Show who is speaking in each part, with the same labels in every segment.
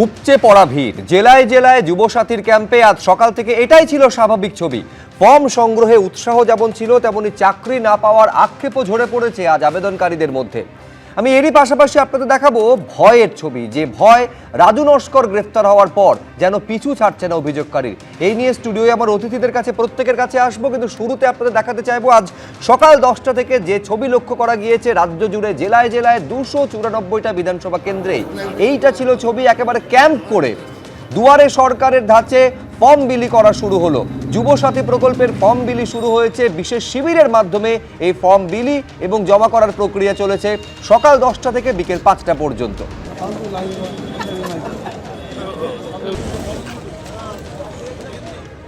Speaker 1: উপচে পড়া ভিড়, জেলায় জেলায় যুবসাথীর ক্যাম্পে আজ সকাল থেকে এটাই ছিল স্বাভাবিক ছবি। ফর্ম সংগ্রহে উৎসাহ যেমন ছিল, তেমনি চাকরি না পাওয়ার আক্ষেপও ঝরে পড়েছে আজ আবেদনকারীদের মধ্যে। আমি এরই পাশাপাশি আপনাদের দেখাবো ভয়ের ছবি, যে ভয় রাজু নস্কর গ্রেফতার হওয়ার পর যেন পিছু ছাড়ছে না অভিযোগকারীর। এই নিয়ে স্টুডিওয়ে আমার অতিথিদের কাছে প্রত্যেকের কাছে আসবো, কিন্তু শুরুতে আপনাদের দেখাতে চাইবো আজ সকাল 10টা থেকে যে ছবি লক্ষ্য করা গিয়েছে রাজ্য জুড়ে জেলায় জেলায় 294টা বিধানসভা কেন্দ্রে। এইটা ছিল ছবি একেবারে ক্যাম্প করে দুয়ারে সরকারের ধাঁচে ফর্ম বিলি করা শুরু হলো। যুবসাথী প্রকল্পের ফর্ম বিলি শুরু হয়েছে, বিশেষ শিবিরের মাধ্যমে এই ফর্ম বিলি এবং জমা করার প্রক্রিয়া চলেছে সকাল 10টা থেকে বিকেল 5টা পর্যন্ত।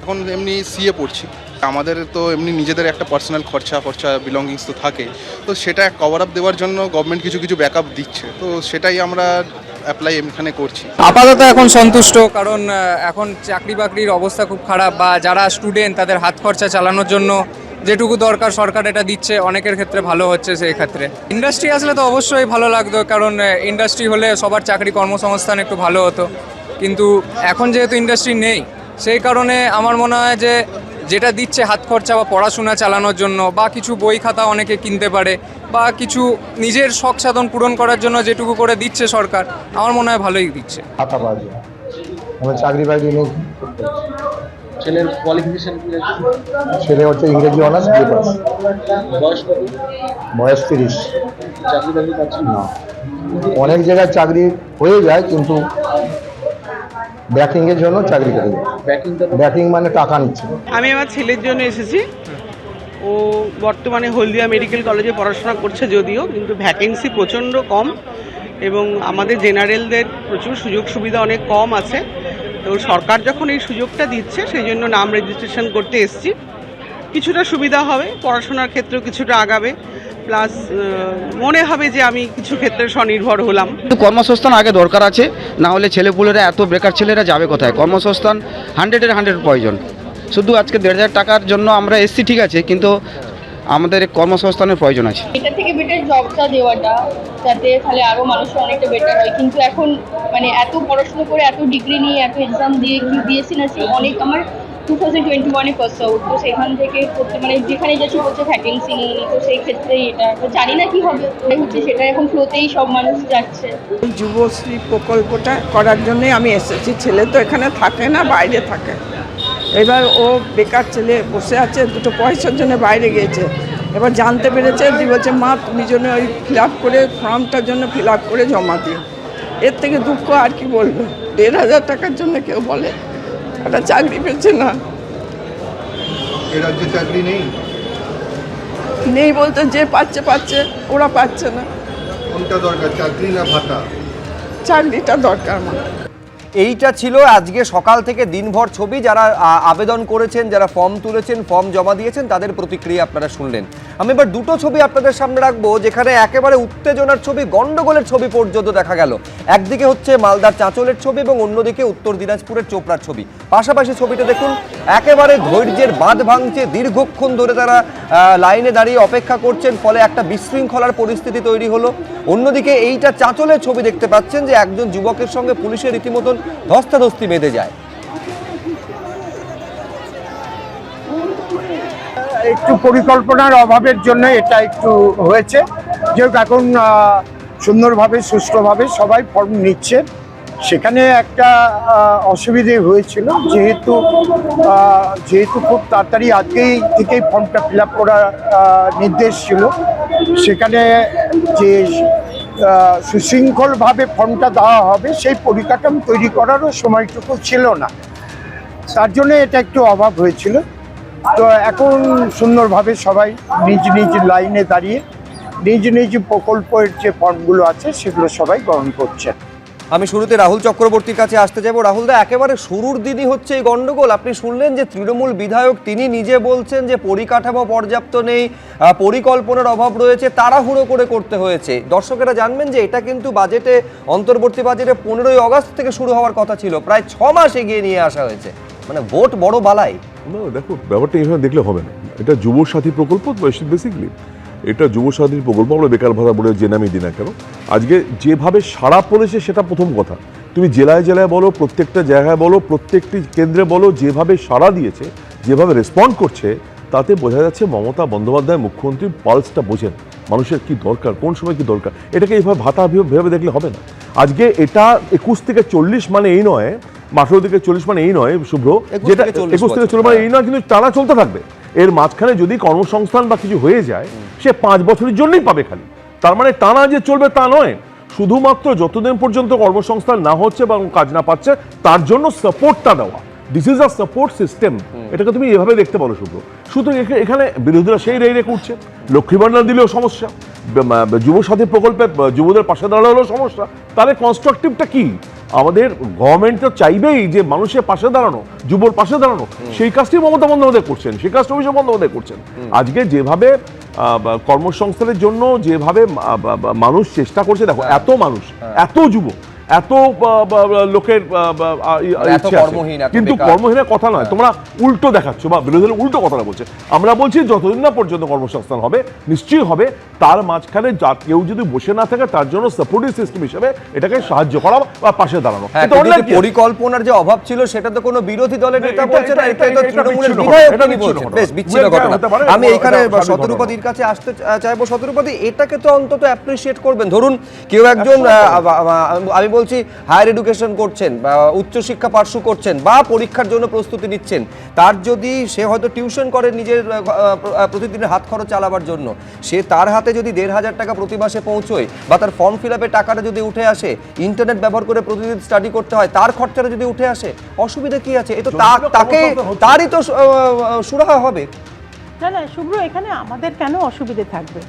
Speaker 2: এখন এমনি সিএ পড়ছি, আমাদের তো এমনি নিজেদের একটা পার্সোনাল খরচা বিলঙ্গিংস তো থাকে, তো সেটা কভার আপ দেওয়ার জন্য গভর্নমেন্ট কিছু কিছু ব্যাকআপ দিচ্ছে, তো সেটাই আমরা অ্যাপ্লাই এখানে করছি।
Speaker 3: আপাতত এখন সন্তুষ্ট, কারণ এখন চাকরি বাকরির অবস্থা খুব খারাপ, বা যারা স্টুডেন্ট তাদের হাত খরচা চালানোর জন্য যেটুকু দরকার সরকার এটা দিচ্ছে, অনেকের ক্ষেত্রে ভালো হচ্ছে। সেই ক্ষেত্রে ইন্ডাস্ট্রি আসলে তো অবশ্যই ভালো লাগতো, কারণ ইন্ডাস্ট্রি হলে সবার চাকরি কর্মসংস্থান একটু ভালো হতো, কিন্তু এখন যেহেতু ইন্ডাস্ট্রি নেই, সেই কারণে আমার মনে হয় যে যেটা দিচ্ছে হাত খরচা বা পড়াশোনা চালানোর জন্য, বা কিছু বই খাতা অনেকে কিনতে পারে, বা কিছু নিজের শখ সাধন পূরণ করার জন্য যেটুকু করে দিচ্ছে সরকার, আমার মনে হয় ভালোই দিচ্ছে।
Speaker 4: চাকরি বাকরি নেই।
Speaker 5: ছেলের কোয়ালিফিকেশন কি আছে?
Speaker 4: ছেলে হচ্ছে ইংরেজি অনার্স বিএ পাস।
Speaker 5: বয়স কত?
Speaker 4: বয়স 30।
Speaker 5: চাকরি বাকরি পাচ্ছেন
Speaker 4: না, অনেক জায়গায় চাকরি হয়ে যায়, কিন্তু ব্যাকিংয়ের জন্য চাকরি করে যায়। ব্যাকিং মানে টাকা নিচ্ছে।
Speaker 6: আমি আমার ছেলের জন্য এসেছি। ও বর্তমানে হলদিয়া মেডিকেল কলেজে পড়াশোনা করছে, যদিও কিন্তু ভ্যাকেন্সি প্রচণ্ড কম এবং আমাদের জেনারেলদের প্রচুর সুযোগ সুবিধা অনেক কম আছে। তো সরকার যখন এই সুযোগটা দিচ্ছে, সেই জন্য নাম রেজিস্ট্রেশন করতে এসেছি। কিছুটা সুবিধা হবে, পড়াশোনার ক্ষেত্রেও কিছুটা আগাবে, প্লাস মনে হবে যে আমি কিছু ক্ষেত্রে স্বনির্ভর হলাম।
Speaker 7: কর্মসংস্থান আগে দরকার আছে, না হলে ছেলেপুলেরা, এত বেকার ছেলেরা যাবে কোথায়? কর্মসংস্থান 100-এর 100 প্রয়োজন। শুধু আজকে 1,500 টাকার জন্য আমরা এসছি, ঠিক আছে, কিন্তু আমাদের কর্মসংস্থানের প্রয়োজন আছে।
Speaker 8: এটা থেকে বেটার জবটা দেওয়াটা, যাতে তাহলে আরও মানুষের অনেকটা বেটার হয়। কিন্তু এখন মানে এত পড়াশোনা করে, এত ডিগ্রি নিয়ে, এত এক্সাম দিয়ে কি দিয়েছি না, সেই অনেক আমার 2021-এ পাস আউট, তো সেখান থেকে করতে মানে যেখানে যাচ্ছি বলছে ভ্যাকেন্সি নেই, তো সেই ক্ষেত্রে এটা তো জানি না কি হবে হচ্ছে, সেটা এখন ফ্লোতেই সব মানুষ যাচ্ছে।
Speaker 6: যুবশ্রী প্রকল্পটা করার জন্যই আমি এসেছি। ছেলে তো এখানে থাকে না, বাইরে থাকে। এবার ও বেকার ছেলে বসে আছে, দুটো পয়সার জন্য বাইরে গিয়েছে। এবার জানতে পেরেছে, বলছে মা তুমি জন্য ওই ফিল আপ করে, ফর্মটার জন্য ফিল আপ করে জমা দিও। এর থেকে দুঃখ আর কি বলবো? 1,500 টাকার জন্য কেউ বলে একটা চাকরি পেয়েছে না।
Speaker 2: এ রাজ্যে চাকরি নেই
Speaker 6: নেই বলতে যে পাচ্ছে, ওরা পাচ্ছে না।
Speaker 2: কোনটা দরকার, চাকরি না ভাতা?
Speaker 6: চাকরিটা দরকার মানে।
Speaker 1: এইটা ছিল আজকে সকাল থেকে দিনভর ছবি, যারা আবেদন করেছেন, যারা ফর্ম তুলেছেন, ফর্ম জমা দিয়েছেন, তাদের প্রতিক্রিয়া আপনারা শুনলেন। আমি এবার দুটো ছবি আপনাদের সামনে রাখবো, যেখানে একেবারে উত্তেজনার ছবি, গন্ডগোলের ছবি পর্যন্ত দেখা গেল। একদিকে হচ্ছে মালদার চাঁচলের ছবি এবং অন্যদিকে উত্তর দিনাজপুরের চোপড়ার ছবি। পাশাপাশি ছবিটা দেখুন, একেবারে ধৈর্যের বাঁধ ভাঙছে, দীর্ঘক্ষণ ধরে তারা লাইনে দাঁড়িয়ে অপেক্ষা করছেন, ফলে একটা বিশৃঙ্খলার পরিস্থিতি তৈরি হলো। অন্যদিকে এইটা চাঁচলের ছবি দেখতে পাচ্ছেন, যে একজন যুবকের সঙ্গে পুলিশের রীতিমতন ধস্তাধস্তি বেঁধে যায়।
Speaker 4: একটু পরিকল্পনার অভাবের জন্য এটা একটু হয়েছে। যেহেতু এখন সুন্দরভাবে, সুষ্ঠুভাবে সবাই ফর্ম নিচ্ছে, সেখানে একটা অসুবিধে হয়েছিল, যেহেতু খুব তাড়াতাড়ি আজকেই থেকেই ফর্মটা ফিল আপ করার নির্দেশ ছিল, সেখানে যে সুশৃঙ্খলভাবে ফর্মটা দেওয়া হবে সেই পরিকাঠামো তৈরি করারও সময়টুকু ছিল না, তার জন্য এটা একটু অভাব হয়েছিল। তো এখন সুন্দরভাবে সবাই নিজ নিজ লাইনে দাঁড়িয়ে নিজ নিজ প্রকল্পের যে ফর্মগুলো আছে সেগুলো সবাই গ্রহণ করছে।
Speaker 1: আমি শুরুতে রাহুল চক্রবর্তীর কাছে আসতে চাইবো। রাহুল দা, একেবারে শুরুর দিনই হচ্ছে এই গন্ডগোল। আপনি শুনলেন যে তৃণমূল বিধায়ক তিনি নিজে বলছেন যে পরিকাঠামো পর্যাপ্ত নেই, পরিকল্পনার অভাব রয়েছে, তাড়াহুড়ো করে করতে হয়েছে। দর্শকেরা জানবেন যে এটা কিন্তু বাজেটে, অন্তর্বর্তী বাজেটে 15ই আগস্ট থেকে শুরু হওয়ার কথা ছিল, প্রায় 6 মাস এগিয়ে নিয়ে আসা হয়েছে। মানে ভোট বড় বালাই।
Speaker 9: না দেখো, ব্যাপারটা এইভাবে দেখলে হবে না। এটা যুবসাথী প্রকল্প বেসিক্যালি, এটা যুবসাথীর প্রকল্প। আমরা বেকার ভাতা বলে যে নামই দিই না কেন, আজকে যেভাবে সাড়া পড়েছে সেটা প্রথম কথা। তুমি জেলায় জেলায় বলো, প্রত্যেকটা জায়গায় বলো, প্রত্যেকটি কেন্দ্রে বলো, যেভাবে সাড়া দিয়েছে, যেভাবে রেসপন্ড করছে, তাতে বোঝা যাচ্ছে মমতা বন্দ্যোপাধ্যায় মুখ্যমন্ত্রী পালসটা বোঝেন, মানুষের কি দরকার, কোন সময় কি দরকার। এটাকে এইভাবে ভাতা ভেবে দেখলে হবে না। আজকে এটা 21 থেকে 40 মানে এই নয়, 18 থেকে 40 মানে এই নয় শুভ্র, যেটা 21 থেকে 40 মানে এই নয়, কিন্তু টানা চলতে থাকবে। এর মাঝখানে যদি কর্মসংস্থান বা কিছু হয়ে যায়, সে 5 বছরের জন্যই পাবে খালি। তার মানে টানা যে চলবে তা নয়, শুধুমাত্র যতদিন পর্যন্ত কর্মসংস্থান না হচ্ছে বা কাজ না পাচ্ছে তার জন্য সাপোর্টটা দেওয়া। This is a support system. এটাকে তুমি এভাবে দেখতে পারো শুধু। শুধু এখানে বিরোধীরা সেই রেই রেখে উঠছে, লক্ষ্মী ভান্ডার দিলেও সমস্যা, যুবসাথী প্রকল্পে যুবদের পাশে দাঁড়ালেও সমস্যা। তাহলে কনস্ট্রাকটিভটা কি? আমাদের গভর্নমেন্ট তো চাইবেই যে মানুষের পাশে দাঁড়ানো, যুবর পাশে দাঁড়ানো। সেই কাজটি মমতা বন্দ্যোপাধ্যায় করছেন, সেই কাজটা অভিষেক বন্দ্যোপাধ্যায় করছেন। আজকে যেভাবে কর্মসংস্থানের জন্য যেভাবে মানুষ চেষ্টা করছে, দেখো এত মানুষ, এত যুব, এত লোকের ইচ্ছে আছে, কিন্তু কর্মহীনের কথা নয়, তোমরা উল্টো দেখাচ্ছ বা বিরোধীরা উল্টো কথাটা বলছে। আমরা বলছি যতদিন না পর্যন্ত কর্মসংস্থান হবে, নিশ্চয়ই হবে, তার মাঝখানে কেউ যদি বসে না থাকে তার জন্য সাপোর্টিভ সিস্টেম হিসেবে এটাকে সাহায্য করা বা পাশে দাঁড়ানো।
Speaker 1: পরিকল্পনার যে অভাব ছিল সেটা তো কোনো বিরোধী দলের নেতা বলছে না, এটা তো তৃণমূলের বিধায়ক তিনি বলছেন। বেশ বিচ্ছিন্ন ঘটনা। আমি এখানে শতরূপাদির কাছে আসতে চাইবো। শতরূপাদি, এটাকে তো অন্তত অ্যাপ্রিসিয়েট করবেন। ধরুন কেউ একজন, আমি বলছি হায়ার এডুকেশন করছেন বা উচ্চশিক্ষা পার্শ্ব করছেন বা পরীক্ষার জন্য প্রস্তুতি নিচ্ছেন, তার যদি সে হয়তো টিউশন করে নিজের প্রতিদিনের হাত খরচ চালাবার জন্য, সে তার হাতে যদি 1,500 টাকা প্রতি মাসে পৌঁছয় বা তার ফর্ম ফিল আপের টাকাটা যদি উঠে আসে, ইন্টারনেট ব্যবহার করে প্রতিদিন স্টাডি করতে হয়, তার খরচাটা যদি উঠে আসে, অসুবিধা কি আছে? এ তো তাকে তারই তো সুরাহা হবে।
Speaker 10: না না শুভ্র, এখানে আমাদের কেন অসুবিধে থাকবে?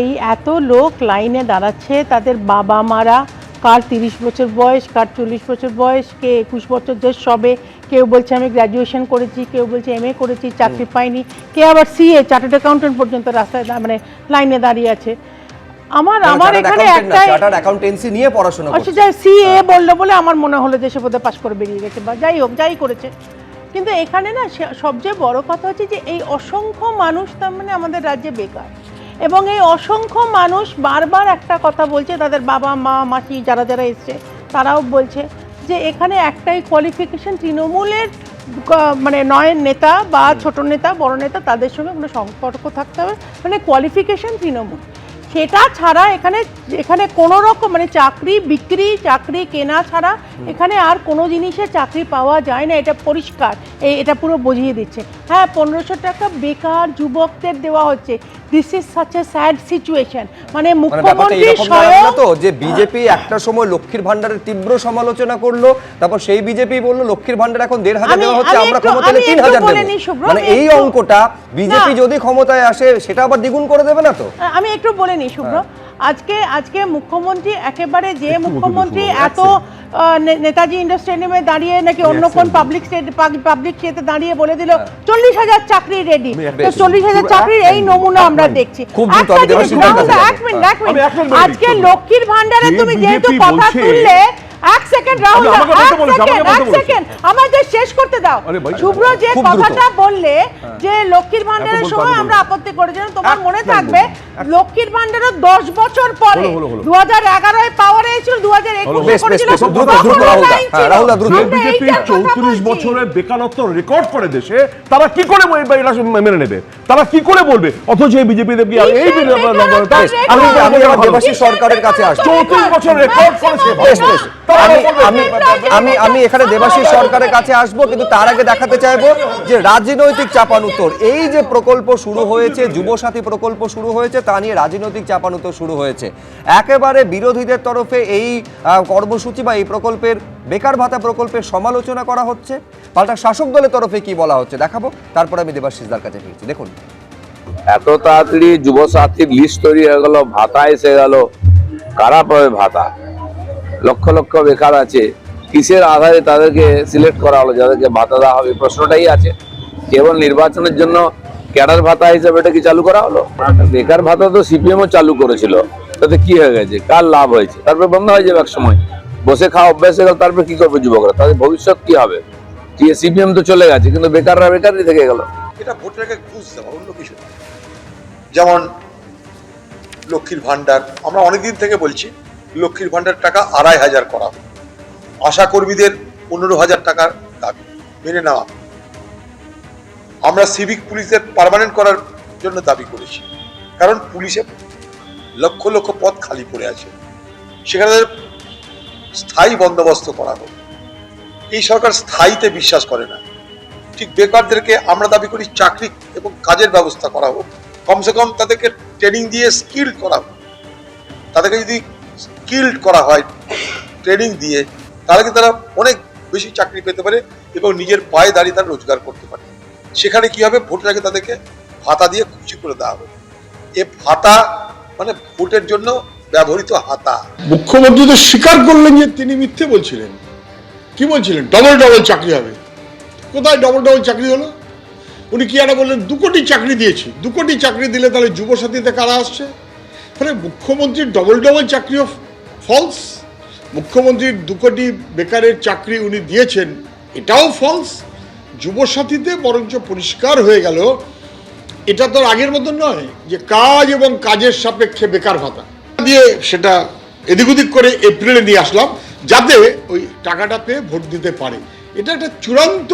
Speaker 10: এই এত লোক লাইনে দাঁড়াচ্ছে, তাদের বাবা মারা, কার 30 বছর বয়স, কার 40 বছর বয়স, কে 21 বছর বয়স সবে, কেউ বলছে আমি গ্র্যাজুয়েশন করেছি, কেউ বলছে MA করেছি, চাকরি পাইনি, কে আবার CA চার্টার্ড অ্যাকাউন্টেন্ট পর্যন্ত রাস্তায় মানে লাইনে দাঁড়িয়ে আছে। আমার এখানে একটা
Speaker 1: চার্টার্ড অ্যাকাউন্টেন্সি নিয়ে পড়াশোনা করছে,
Speaker 10: আচ্ছা CA বললো বলে আমার মনে হলো যে সে বোধহয় পাশ করে বেরিয়ে গেছে বা যাই হোক, যাই করেছে। কিন্তু এখানে না সবচেয়ে বড় কথা হচ্ছে যে এই অসংখ্য মানুষ তার মানে আমাদের রাজ্যে বেকার, এবং এই অসংখ্য মানুষ বারবার একটা কথা বলছে, তাদের বাবা মা মাসি যারা যারা এসছে তারাও বলছে যে এখানে একটাই কোয়ালিফিকেশন, তৃণমূলের মানে নয় নেতা বা ছোট নেতা বড় নেতা তাদের সঙ্গে কোনো সম্পর্ক থাকতে হবে, মানে কোয়ালিফিকেশন তৃণমূল। সেটা ছাড়া এখানে কোনো রকম মানে চাকরি বিক্রি, চাকরি কেনা ছাড়া এখানে আর কোনো জিনিসে চাকরি পাওয়া যায় না, এটা পরিষ্কার। এটা পুরো বুঝিয়ে দিচ্ছে। হ্যাঁ, 1500 টাকা বেকার যুবকদের দেওয়া হচ্ছে। This is such a sad situation. মানে মুখ্যমন্ত্রী স্বয়ং
Speaker 1: তো যে বিজেপি একটা সময় লক্ষ্মীর ভান্ডারের তীব্র সমালোচনা করলো, তারপর সেই বিজেপি বললো লক্ষ্মীর ভান্ডার এখন 1,500 দেওয়া হচ্ছে, আমরা ক্ষমতা এলে 3,000 দেব। মানে এই অঙ্কটা বিজেপি যদি ক্ষমতায় আসে সেটা আবার দ্বিগুণ করে দেবে না তো?
Speaker 10: আমি একটু বলে নিই শুভ্র, আজকে মুখ্যমন্ত্রী একেবারে যে মুখ্যমন্ত্রী এত নেতাজি ইন্ডাস্ট্রিয়াল স্টেডিয়ামে দাঁড়িয়ে নাকি অন্য কোন পাবলিক স্টেতে দাঁড়িয়ে বলে দিল 40,000 চাকরি রেডি, তো 40,000 চাকরির এই নমুনা আমরা দেখছি। আজকে লক্ষ্মীর ভান্ডারে তুমি যেহেতু কথা তুললে, এক সেকেন্ড রাহুল, এক সেকেন্ড আমাদের শেষ করতে দাও। শুভ্র যে কথাটা বললে যে লক্ষ্মীর ভান্ডারের সময় আমরা আপত্তি করেছিলাম, তোমার মনে থাকবে লক্ষ্মীর ভান্ডারের 10 বছর পরে 2011 পাওয়ারে এসেছিল, 2021 করেছিল।
Speaker 9: বিজেপি 34 বছরের বেকারত্ব রেকর্ড করে দেশে, তারা কি করে মেনে নেবে? তারা কি করে বলবে? অথচ এই বিজেপি দেবী এই
Speaker 1: দেবাশিস সরকারের কাছে আসছে,
Speaker 9: 34 বছর রেকর্ড করেছে।
Speaker 1: আমি এখানে দেবাশিস সরকারের কাছে আসবো, কিন্তু তার আগে দেখাতে চাইবো যে রাজনৈতিক চাপানুতর, এই যে প্রকল্প শুরু হয়েছে, যুবসাথী প্রকল্প শুরু হয়েছে, তা নিয়ে রাজনৈতিক চাপানুতর শুরু হয়েছে। একেবারে বিরোধীদের তরফে এই কর্মসূচি বা এই প্রকল্পের বেকার ভাতা প্রকল্পের সমালোচনা করা হচ্ছে, পাল্টা শাসক দলের তরফে কি বলা হচ্ছে দেখাবো, তারপর আমি দেবাশিসদার কাছে ফিরছি। দেখুন,
Speaker 11: এত তাড়াতাড়ি যুবসাথীর লিস্ট তৈরি হয়ে গেল, ভাতা এসে গেল, কারা পাবে ভাতা? লক্ষ লক্ষ বেকার আছে, কিসের আধারে তাদেরকে সিলেক্ট করা হলো যাদেরকে ভাতা দেওয়া হবে? প্রশ্নটাই আছে। কেবল নির্বাচনের জন্য ক্যাডার ভাতা হিসেবে এটা কি চালু করা হলো? বেকার ভাতা তো সিপিএমও চালু করেছিল, তাতে কি হয়ে গেছে? কার লাভ হয়েছে? তারপরে বন্ধ হয়ে যাবে এক সময়, বসে খাওয়া অভ্যাস হয়ে গেল, তারপরে কি করবে যুবকরা? তাদের ভবিষ্যৎ কি হবে? সিপিএম তো চলে গেছে, কিন্তু বেকাররা বেকারই থেকে গেল।
Speaker 12: এটা ভোটের আগে ঘুষ দেওয়া, অন্য কিছু না। যেমন লক্ষ্মীর ভান্ডার, আমরা অনেকদিন থেকে বলছি লক্ষ্মীর ভান্ডার টাকা 2,500 করা, আশাকর্মীদের 15,000 টাকার দাবি মেনে নেওয়া। আমরা সিভিক পুলিশের পার্মানেন্ট করার জন্য দাবি করেছি, কারণ পুলিশে লক্ষ লক্ষ পদ খালি পড়ে আছে, সেখানে স্থায়ী বন্দোবস্ত করা হোক। এই সরকার স্থায়ীতে বিশ্বাস করে না। ঠিক বেকারদেরকে আমরা দাবি করি চাকরি এবং কাজের ব্যবস্থা করা হোক, কমসে কম তাদেরকে ট্রেনিং দিয়ে স্কিল্ড করা হোক। তাদেরকে যদি স্কিল্ড করা হয় ট্রেনিং দিয়ে, তাহলে কি তারা অনেক বেশি চাকরি পেতে পারে এবং নিজের পায়ে দাঁড়িয়ে তারা রোজগার করতে পারে। সেখানে কি হবে, ভোটের আগে তাদেরকে ভাতা দিয়ে খুশি করে দেওয়া হবে। এ ভাতা মানে ভোটের জন্য ব্যবহৃত হাতা।
Speaker 13: মুখ্যমন্ত্রী তো স্বীকার করলেন যে তিনি মিথ্যে বলছিলেন। কি বলছিলেন? ডবল ডবল চাকরি হবে। কোথায় ডবল ডবল চাকরি হলো? উনি কি একটা বললেন 2 কোটি চাকরি দিয়েছি। 2 কোটি চাকরি দিলে তাহলে যুবসাথীতে কারা আসছে? ফলে মুখ্যমন্ত্রীর ডবল ডবল চাকরিও ফলস। মুখ্যমন্ত্রীর 2 কোটি বেকারের চাকরি উনি দিয়েছেন, এটাও ফলস। যুবসাথীতে বরঞ্চ পরিষ্কার হয়ে গেল এটা তো আগের মতন নয় যে কাজ এবং কাজের সাপেক্ষে বেকার ভাতা দিয়ে সেটা এদিক ওদিক করে এপ্রিলে নিয়ে আসলাম যাতে ওই টাকাটা পেয়ে ভোট দিতে পারে। এটা একটা চূড়ান্ত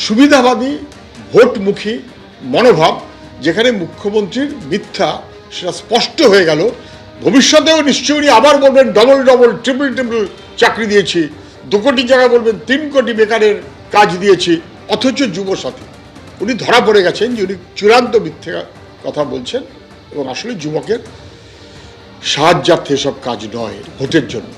Speaker 13: সুবিধাবাদী ভোটমুখী মনোভাব, যেখানে মুখ্যমন্ত্রীর মিথ্যা সেটা স্পষ্ট হয়ে গেল। ভবিষ্যতেও নিশ্চয়ই উনি আবার বলবেন ডবল ডবল ট্রিপল ট্রিপল চাকরি দিয়েছি, 2 কোটি জায়গায় বলবেন 3 কোটি বেকারের কাজ দিয়েছি, অথচ যুবসাথী। উনি ধরা পড়ে গেছেন যে উনি চূড়ান্ত মিথ্যে কথা বলছেন এবং আসলে যুবকের সাহায্যার্থে এসব কাজ নয়, ভোটের জন্য।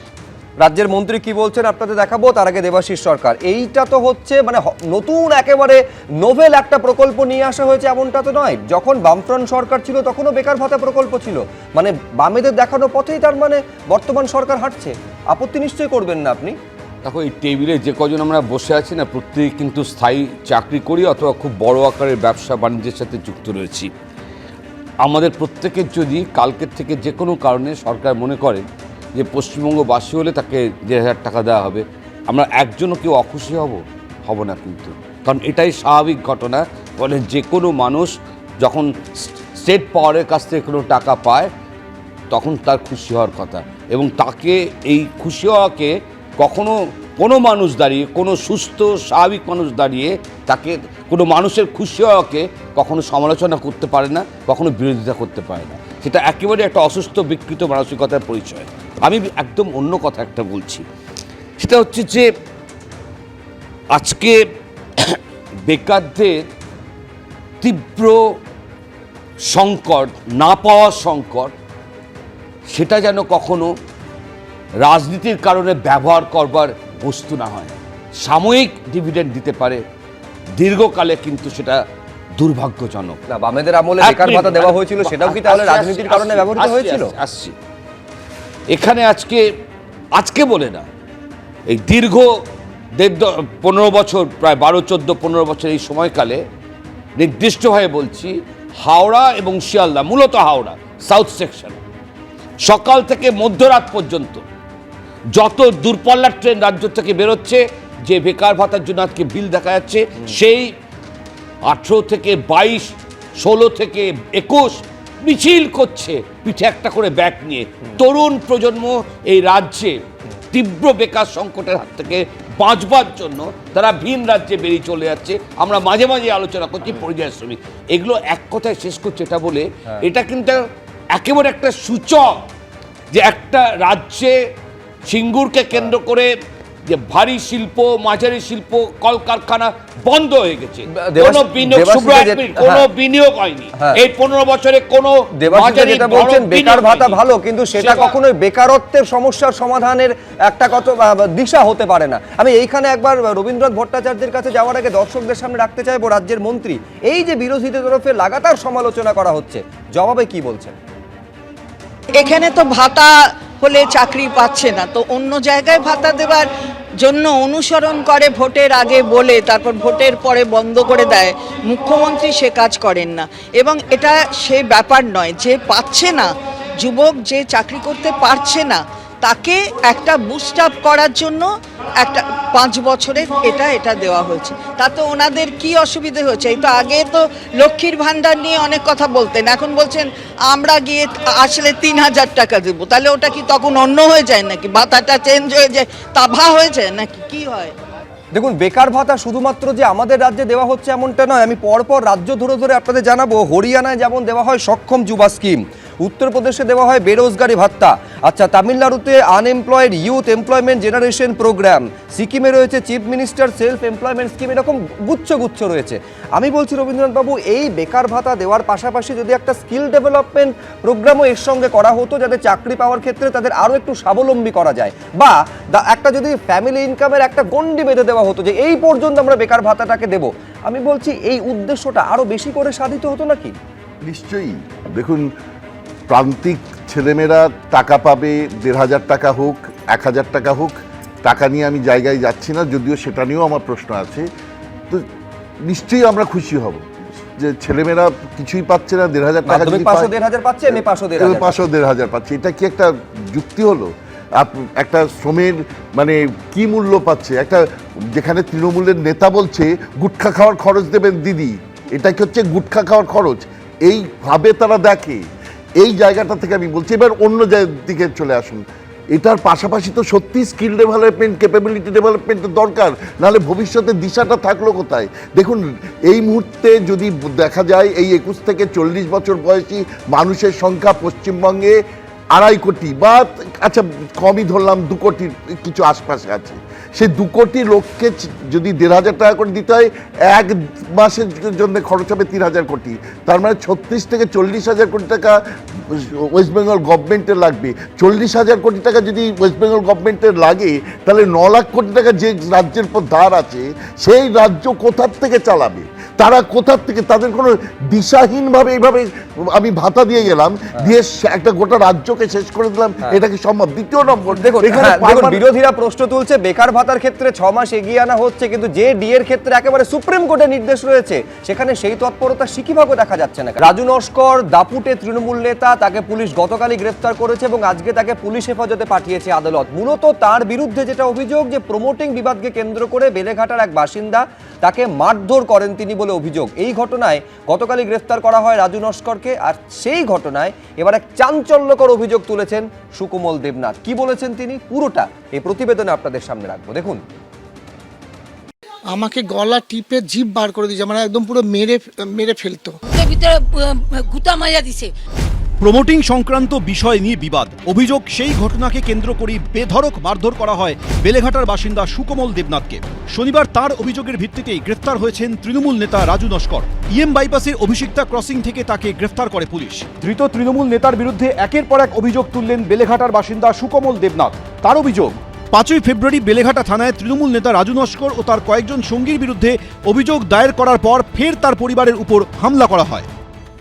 Speaker 1: রাজ্যের মন্ত্রী কি বলছেন আপনাদের দেখাবো, তার আগে দেবাশিস সরকার। এইটা তো হচ্ছে মানে নতুন একেবারে নোভেল একটা প্রকল্প নিয়ে আসা হয়েছে এমনটা তো নয়। যখন বামফ্রন্ট সরকার ছিল তখনও বেকার ভাতা প্রকল্প ছিল, মানে বামেদের দেখানো পথেই তার মানে বর্তমান সরকার হাঁটছে। আপত্তি নিশ্চয়ই করবেন না আপনি?
Speaker 14: দেখো, এই টেবিলে যে কজন আমরা বসে আছি না, প্রত্যেকে কিন্তু স্থায়ী চাকরি করি অথবা খুব বড় আকারের ব্যবসা বাণিজ্যের সাথে যুক্ত রয়েছি। আমাদের প্রত্যেকের যদি কালকের থেকে যে কোনো কারণে সরকার মনে করে যে পশ্চিমবঙ্গবাসী হলে তাকে 1,500 টাকা দেওয়া হবে, আমরা একজনও কেউ অখুশি হব না কিন্তু, কারণ এটাই স্বাভাবিক ঘটনা। ফলে যে কোনো মানুষ যখন স্টেট পাওয়ারের কাছ থেকে কোনো টাকা পায় তখন তার খুশি হওয়ার কথা, এবং তাকে এই খুশি হওয়াকে কখনো কোনো মানুষ দাঁড়িয়ে, কোনো সুস্থ স্বাভাবিক মানুষ দাঁড়িয়ে তাকে কোনো মানুষের খুশি হওয়াকে কখনো সমালোচনা করতে পারে না, কখনো বিরোধিতা করতে পারে না। সেটা একেবারে একটা অসুস্থ বিকৃত মানসিকতার পরিচয়। আমি একদম অন্য কথা একটা বলছি, সেটা হচ্ছে যে আজকে বেকারদের তীব্র সংকট, না পাওয়ার সংকট, সেটা যেন কখনো রাজনীতির কারণে ব্যবহার করবার বস্তু না হয়। সাময়িক ডিভিডেন্ড দিতে পারে, দীর্ঘকালে কিন্তু সেটা দুর্ভাগ্যজনক।
Speaker 1: না, বামেদের আমলে বেকার ভাতা দেওয়া হয়েছিল, সেটাও কি তাহলে রাজনীতির কারণে ব্যবহৃত হয়েছিল?
Speaker 14: আসছি এখানে আজকে বলে না, এই দীর্ঘ 15 বছর, প্রায় 12-14-15 বছর এই সময়কালে নির্দিষ্টভাবে বলছি, হাওড়া এবং শিয়ালদা, মূলত হাওড়া সাউথ সেকশন, সকাল থেকে মধ্যরাত পর্যন্ত যত দূরপাল্লার ট্রেন রাজ্য থেকে বেরোচ্ছে, যে বেকার ভাতার জন্য আজকে বিল দেখা যাচ্ছে, সেই 18 থেকে 22, 16 থেকে 21 মিছিল করছে পিঠে একটা করে ব্যাগ নিয়ে। তরুণ প্রজন্ম এই রাজ্যে তীব্র বেকার সংকটের হাত থেকে বাঁচবার জন্য তারা ভিন রাজ্যে বেরিয়ে চলে যাচ্ছে। আমরা মাঝে মাঝে আলোচনা করছি পরিযায়ী শ্রমিক, এগুলো এক কথায় শেষ করছে এটা বলে, এটা কিন্তু একেবারে একটা সূচক যে একটা রাজ্যে সিঙ্গুরকে কেন্দ্র করে যে ভারী শিল্প, মাঝারি শিল্প, কলকারখানা বন্ধ হয়ে গেছে, কোনো বিনিয়োগ হয়নি এই 15 বছরে। কোনো
Speaker 1: যেটা বলছেন বেকার ভাতা ভালো, কিন্তু সেটা কখনোই বেকারত্বের সমস্যার সমাধানের একটা কত দিশা হতে পারে না। আমি এইখানে একবার রবীন্দ্রনাথ ভট্টাচার্যের কাছে যাওয়ার আগে দর্শকদের সামনে রাখতে চাইবো রাজ্যের মন্ত্রী, এই যে বিরোধীদের তরফে লাগাতার সমালোচনা করা হচ্ছে, জবাবে কি বলছেন?
Speaker 15: এখানে তো ভাতা হলে চাকরি পাচ্ছে না, তো অন্য জায়গায় ভাতা দেওয়ার জন্য অনুসরণ করে ভোটের আগে বলে তারপর ভোটের পরে বন্ধ করে দেয়। মুখ্যমন্ত্রী সে কাজ করেন না, এবং এটা সে ব্যাপার নয় যে পাচ্ছে না, যুবক যে চাকরি করতে পারছে না তাকে একটা বুস্ট আপ করার জন্য একটা 5 বছরের এটা দেওয়া হয়েছে। তাতে ওনাদের কি অসুবিধে হয়েছে? এই তো আগে তো লক্ষ্মীর ভাণ্ডার নিয়ে অনেক কথা বলতেন, এখন বলছেন আমরা গিয়ে আসলে 3,000 টাকা দেবো। তাহলে ওটা কি তখন অন্য হয়ে যায় নাকি? ভাতাটা চেঞ্জ হয়ে যায়, তাভা হয়ে যায় নাকি, কি হয়?
Speaker 1: দেখুন, বেকার ভাতা শুধুমাত্র যে আমাদের রাজ্যে দেওয়া হচ্ছে এমনটা নয়। আমি পরপর রাজ্য ধরে ধরে আপনাদের জানাবো। হরিয়ানায় যেমন দেওয়া হয় সক্ষম যুবা স্কিম, উত্তরপ্রদেশে দেওয়া হয় বেরোজগারি ভাতা, আচ্ছা তামিলনাড়ুতে unemployed youth employment generation programme, সিকিমে রয়েছে chief minister self employment scheme, এরকম গুচ্ছ গুচ্ছ রয়েছে। আমি বলছি রবীন্দ্রনাথ বাবু, এই বেকার ভাতা দেওয়ার পাশাপাশি যদি একটা স্কিল ডেভেলপমেন্ট প্রোগ্রামও এর সঙ্গে করা হতো, যাতে চাকরি পাওয়ার ক্ষেত্রে তাদের আরও একটু স্বাবলম্বী করা যায়, বা একটা যদি ফ্যামিলি ইনকামের একটা গণ্ডি বেঁধে দেওয়া হতো যে এই পর্যন্ত আমরা বেকার ভাতাটাকে দেব, আমি বলছি এই উদ্দেশ্যটা আরও বেশি করে সাধিত হতো নাকি?
Speaker 9: নিশ্চয়ই। দেখুন, প্রান্তিক ছেলেমেয়েরা টাকা পাবে, 1,500 টাকা হোক, 1,000 টাকা হোক, টাকা নিয়ে আমি জায়গায় যাচ্ছি না, যদিও সেটা নিয়েও আমার প্রশ্ন আছে। তো নিশ্চয়ই আমরা খুশি হব যে ছেলেমেয়েরা কিছুই পাচ্ছে না, 1,500 টাকা যদি পায়,
Speaker 1: 5,000 পাচ্ছে, এমএ
Speaker 9: 5,000 পাচ্ছে, এটা কি একটা যুক্তি হলো? একটা শ্রমের মানে কি মূল্য পাচ্ছে? একটা যেখানে তৃণমূলের নেতা বলছে গুটখা খাওয়ার খরচ দেবেন দিদি, এটা কি হচ্ছে গুটখা খাওয়ার খরচ? এইভাবে তারা দেখে। এই জায়গাটা থেকে আমি বলছি, এবার অন্য দিকে চলে আসুন। এটার পাশাপাশি তো সত্যি স্কিল ডেভেলপমেন্ট, ক্যাপাবিলিটি ডেভেলপমেন্টের দরকার, নাহলে ভবিষ্যতে দিশাটা থাকলো কোথায়? দেখুন, এই মুহূর্তে যদি দেখা যায় এই 21 থেকে 40 বছর বয়সী মানুষের সংখ্যা পশ্চিমবঙ্গে 2.5 কোটি, বা আচ্ছা কমই ধরলাম 2 কোটির কিছু আশপাশে আছে। সেই 2 কোটি লোককে যদি 1,500 টাকা করে দিতে হয়, 1 মাসের জন্য খরচ হবে 3,000 কোটি। তার মানে 36 থেকে 40,000 কোটি টাকা ওয়েস্ট বেঙ্গল গভর্নমেন্টের লাগবে। 40,000 কোটি টাকা যদি ওয়েস্ট বেঙ্গল গভর্নমেন্টের লাগে, তাহলে 9 লাখ কোটি টাকা যে রাজ্যের উপর ধার আছে, সেই রাজ্য কোথার থেকে চালাবে? তারা কোথার থেকে? তাদের কোনো দিশাহীনভাবে এইভাবে আমি ভাতা দিয়ে গেলাম, দিয়ে একটা গোটা রাজ্যকে শেষ করে দিলাম, এটা কি সম্ভব? দ্বিতীয় নম্বর,
Speaker 1: দেখুন বিরোধীরা প্রশ্ন তুলছে বেকার ভাতার ক্ষেত্রে 6 মাস এগিয়ে আনা হচ্ছে, কিন্তু যে ডি এর ক্ষেত্রে একেবারে সুপ্রিম কোর্টের নির্দেশ রয়েছে, সেখানে সেই তৎপরতা সিকিভাবে দেখা যাচ্ছে না। রাজু নস্কর দাপুটে তৃণমূল নেতা, তাকে পুলিশ গতকালই গ্রেফতার করেছে এবং আজকে তাকে পুলিশ হেফাজতে পাঠিয়েছে আদালত। মূলত তার বিরুদ্ধে যেটা অভিযোগ, যে প্রমোটিং বিবাদকে কেন্দ্র করে বেলেঘাটার এক বাসিন্দা তাকে মারধর করেন তিনি বলে অভিযোগ। এই ঘটনায় গতকালই গ্রেফতার করা হয় রাজু নস্করকে, আর সেই ঘটনায় এবার এক চাঞ্চল্যকর অভিযোগ তুলেছেন সুকোমল দেবনাথ। কি বলেছেন তিনি, পুরোটা এই প্রতিবেদনে আপনাদের সামনে রাখবো, দেখুন।
Speaker 16: আমাকে গলা টিপে জিভ বার করে দিয়েছে, মানে একদম পুরো মেরে ফেলতো। গুতা মাইয়া দিছে।
Speaker 17: প্রমোটিং সংক্রান্ত বিষয় নিয়ে বিবাদ, অভিযোগ সেই ঘটনাকে কেন্দ্র করে বেধড়ক মারধর করা হয় বেলেঘাটার বাসিন্দা সুকোমল দেবনাথকে। শনিবার তার অভিযোগের ভিত্তিতেই গ্রেফতার হয়েছেন তৃণমূল নেতা রাজু নস্কর। ইএম বাইপাসের অভিষিক্তা ক্রসিং থেকে তাকে গ্রেফতার করে পুলিশ। ধৃত তৃণমূল নেতার বিরুদ্ধে একের পর এক অভিযোগ তুললেন বেলেঘাটার বাসিন্দা সুকোমল দেবনাথ। তার অভিযোগ, 5ই ফেব্রুয়ারি বেলেঘাটা থানায় তৃণমূল নেতা রাজু নস্কর ও তার কয়েকজন সঙ্গীর বিরুদ্ধে অভিযোগ দায়ের করার পর ফের তার পরিবারের উপর হামলা করা হয়।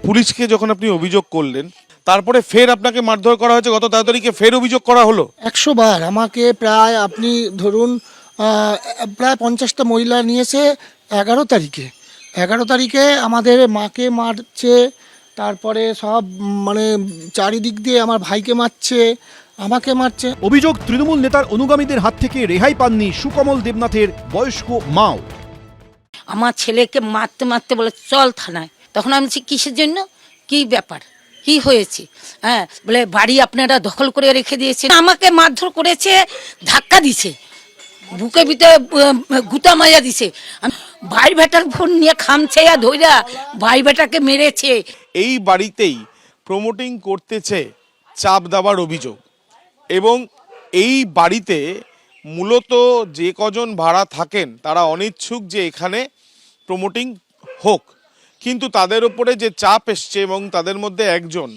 Speaker 18: পুলিশকে যখন আপনি অভিযোগ করলেন, তারপরে ফের আপনাকে মারধর করা হয়েছে, গত 13 তারিখে ফের অভিযোগ করা হলো।
Speaker 16: 100 বার আমাকে প্রায় আপনি ধরুন প্রায় 50টা মহিলা নিয়েছে 11 তারিখে আমাদের মাকে মারছে, তারপরে সব মানে চারিদিক দিয়ে আমার ভাইকে মারছে, আমাকে মারছে।
Speaker 17: অভিযোগ, তৃণমূল নেতার অনুগামীদের হাত থেকে রেহাই পাননি সুকোমল দেবনাথের বয়স্ক মাও।
Speaker 19: আমার ছেলেকে মারতে মারতে বলে চল থানায়, তখন আমি বলছি কিসের জন্য, কি ব্যাপার, কি হয়েছে? হ্যাঁ, বলে বাড়ি আপনারা দখল করে রেখে দিয়েছেন। আমাকে মারধর করেছে, ধাক্কা দিছে, বুকে ভিতরে গুতা মাইয়া দিছে, ভাই বেটার ফোন নিয়ে খামছে ধইরা ভাই বেটাকে মেরেছে।
Speaker 18: এই বাড়িতেই প্রমোটিং করতেছে চাপ দেওয়ার অভিযোগ, এবং এই বাড়িতে মূলত যে কজন ভাড়া থাকেন তারা অনিচ্ছুক যে এখানে প্রমোটিং হোক, কিন্তু তাদের উপরে যে চাপ এসছে এবং তাদের মধ্যে একজন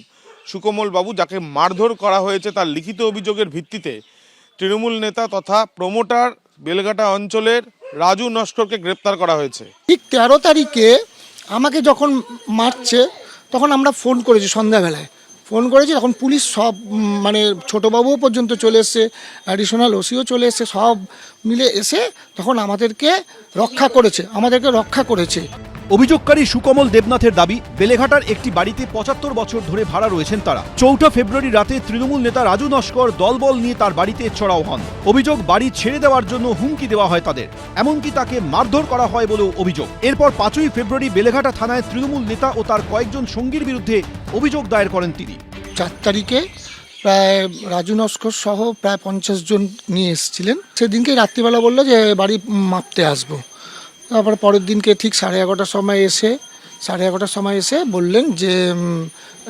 Speaker 18: সুকোমল বাবু, যাকে মারধর করা হয়েছে, তার লিখিত অভিযোগের ভিত্তিতে তৃণমূল নেতা তথা প্রমোটার বেলঘাটা অঞ্চলের রাজু নস্করকে গ্রেপ্তার করা হয়েছে।
Speaker 16: ঠিক 13 তারিখে আমাকে যখন মারছে, তখন আমরা ফোন করেছি, সন্ধ্যাবেলায় ফোন করেছি, তখন পুলিশ সব মানে ছোটোবাবুও পর্যন্ত চলে এসছে, অ্যাডিশনাল ওসিও চলে এসছে, সব মিলে এসে তখন আমাদেরকে রক্ষা করেছে।
Speaker 17: অভিযোগকারী সুকমল দেবনাথের দাবি, বেলেঘাটার একটি বাড়িতে ৭৫ বছর ধরে ভাড়া রয়েছেন তারা। ৪ ফেব্রুয়ারি রাতে তৃণমূল নেতা রাজু নস্কর দলবল নিয়ে তার বাড়িতে চড়াও হন। অভিযোগ, বাড়ি ছেড়ে দেওয়ার জন্য হুমকি দেওয়া হয় তাদের, এমনকি তাকে মারধর করা হয় বলেও অভিযোগ। এরপর ৫ই ফেব্রুয়ারি বেলেঘাটা থানায় তৃণমূল নেতা ও তার কয়েকজন সঙ্গীর বিরুদ্ধে অভিযোগ দায়ের করেন তিনি।
Speaker 16: ৪ তারিখে প্রায় রাজু নস্কর সহ প্রায় 50 জন নিয়ে এসেছিলেন। সেদিনকে রাত্রিবেলা বললো যে বাড়ি মাপতে আসবো। তারপরে পরের দিনকে ঠিক 11:30টার সময় এসে বললেন যে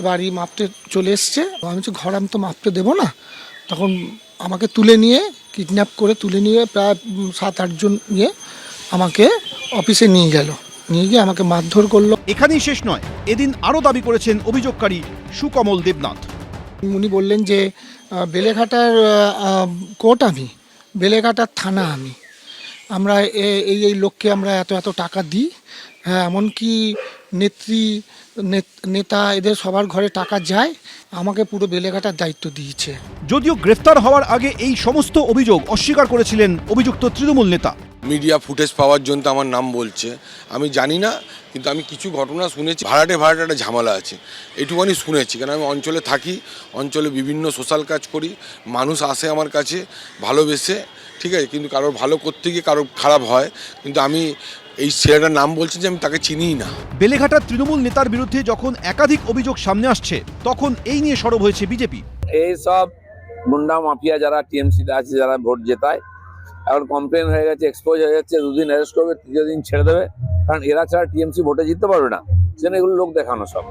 Speaker 16: বাড়ি মাপতে চলে এসছে। আমি বলছি ঘর আমি তো মাপতে দেবো না। তখন আমাকে তুলে নিয়ে কিডন্যাপ করে তুলে নিয়ে প্রায় 7-8 জন নিয়ে আমাকে অফিসে নিয়ে গিয়ে আমাকে মারধর করলো।
Speaker 17: এখানেই শেষ নয়, এদিন আরও দাবি করেছেন অভিযোগকারী সুকমল দেবনাথ।
Speaker 16: উনি বললেন যে বেলেঘাটার কোর্ট আমি, বেলেঘাটার থানা আমি, আমরা এই লোককে আমরা এত টাকা দিই, হ্যাঁ এমনকি নেতা এদের সবার ঘরে টাকা যায়, আমাকে পুরো বেলেঘাটার দায়িত্ব দিয়েছে।
Speaker 17: যদিও গ্রেফতার হওয়ার আগে এই সমস্ত অভিযোগ অস্বীকার করেছিলেন অভিযুক্ত তৃণমূল নেতা।
Speaker 20: মিডিয়া ফুটেজ পাওয়ার জন্য আমার নাম বলছে, আমি জানি না, কিন্তু আমি কিছু ঘটনা শুনেছি। ভাড়াটে একটা ঝামেলা আছে, এটুকুনি শুনেছি। কারণ আমি অঞ্চলে থাকি, অঞ্চলে বিভিন্ন সোশ্যাল কাজ করি, মানুষ আসে আমার কাছে ভালোবেসে, ঠিক আছে, কিন্তু কারোর ভালো করতে গিয়ে কারোর খারাপ হয়। কিন্তু আমি এই ছেলেটার নাম বলছি যে আমি তাকে চিনিই না।
Speaker 17: বেলেঘাটার তৃণমূল নেতার বিরুদ্ধে যখন একাধিক অভিযোগ সামনে আসছে, তখন এই নিয়ে সরব হয়েছে বিজেপি।
Speaker 11: এই সব গুন্ডা মাফিয়া যারা টিএমসিতে আছে, যারা ভোট জেতায়, এখন কমপ্লেন হয়ে গেছে, এক্সপোজ হয়ে যাচ্ছে, 2 দিন অ্যারেস্ট করবে, 3 দিন ছেড়ে দেবে, কারণ এরা ছাড়া টিএমসি ভোটে জিততে পারবে না। যেন এগুলো লোক দেখানো সব।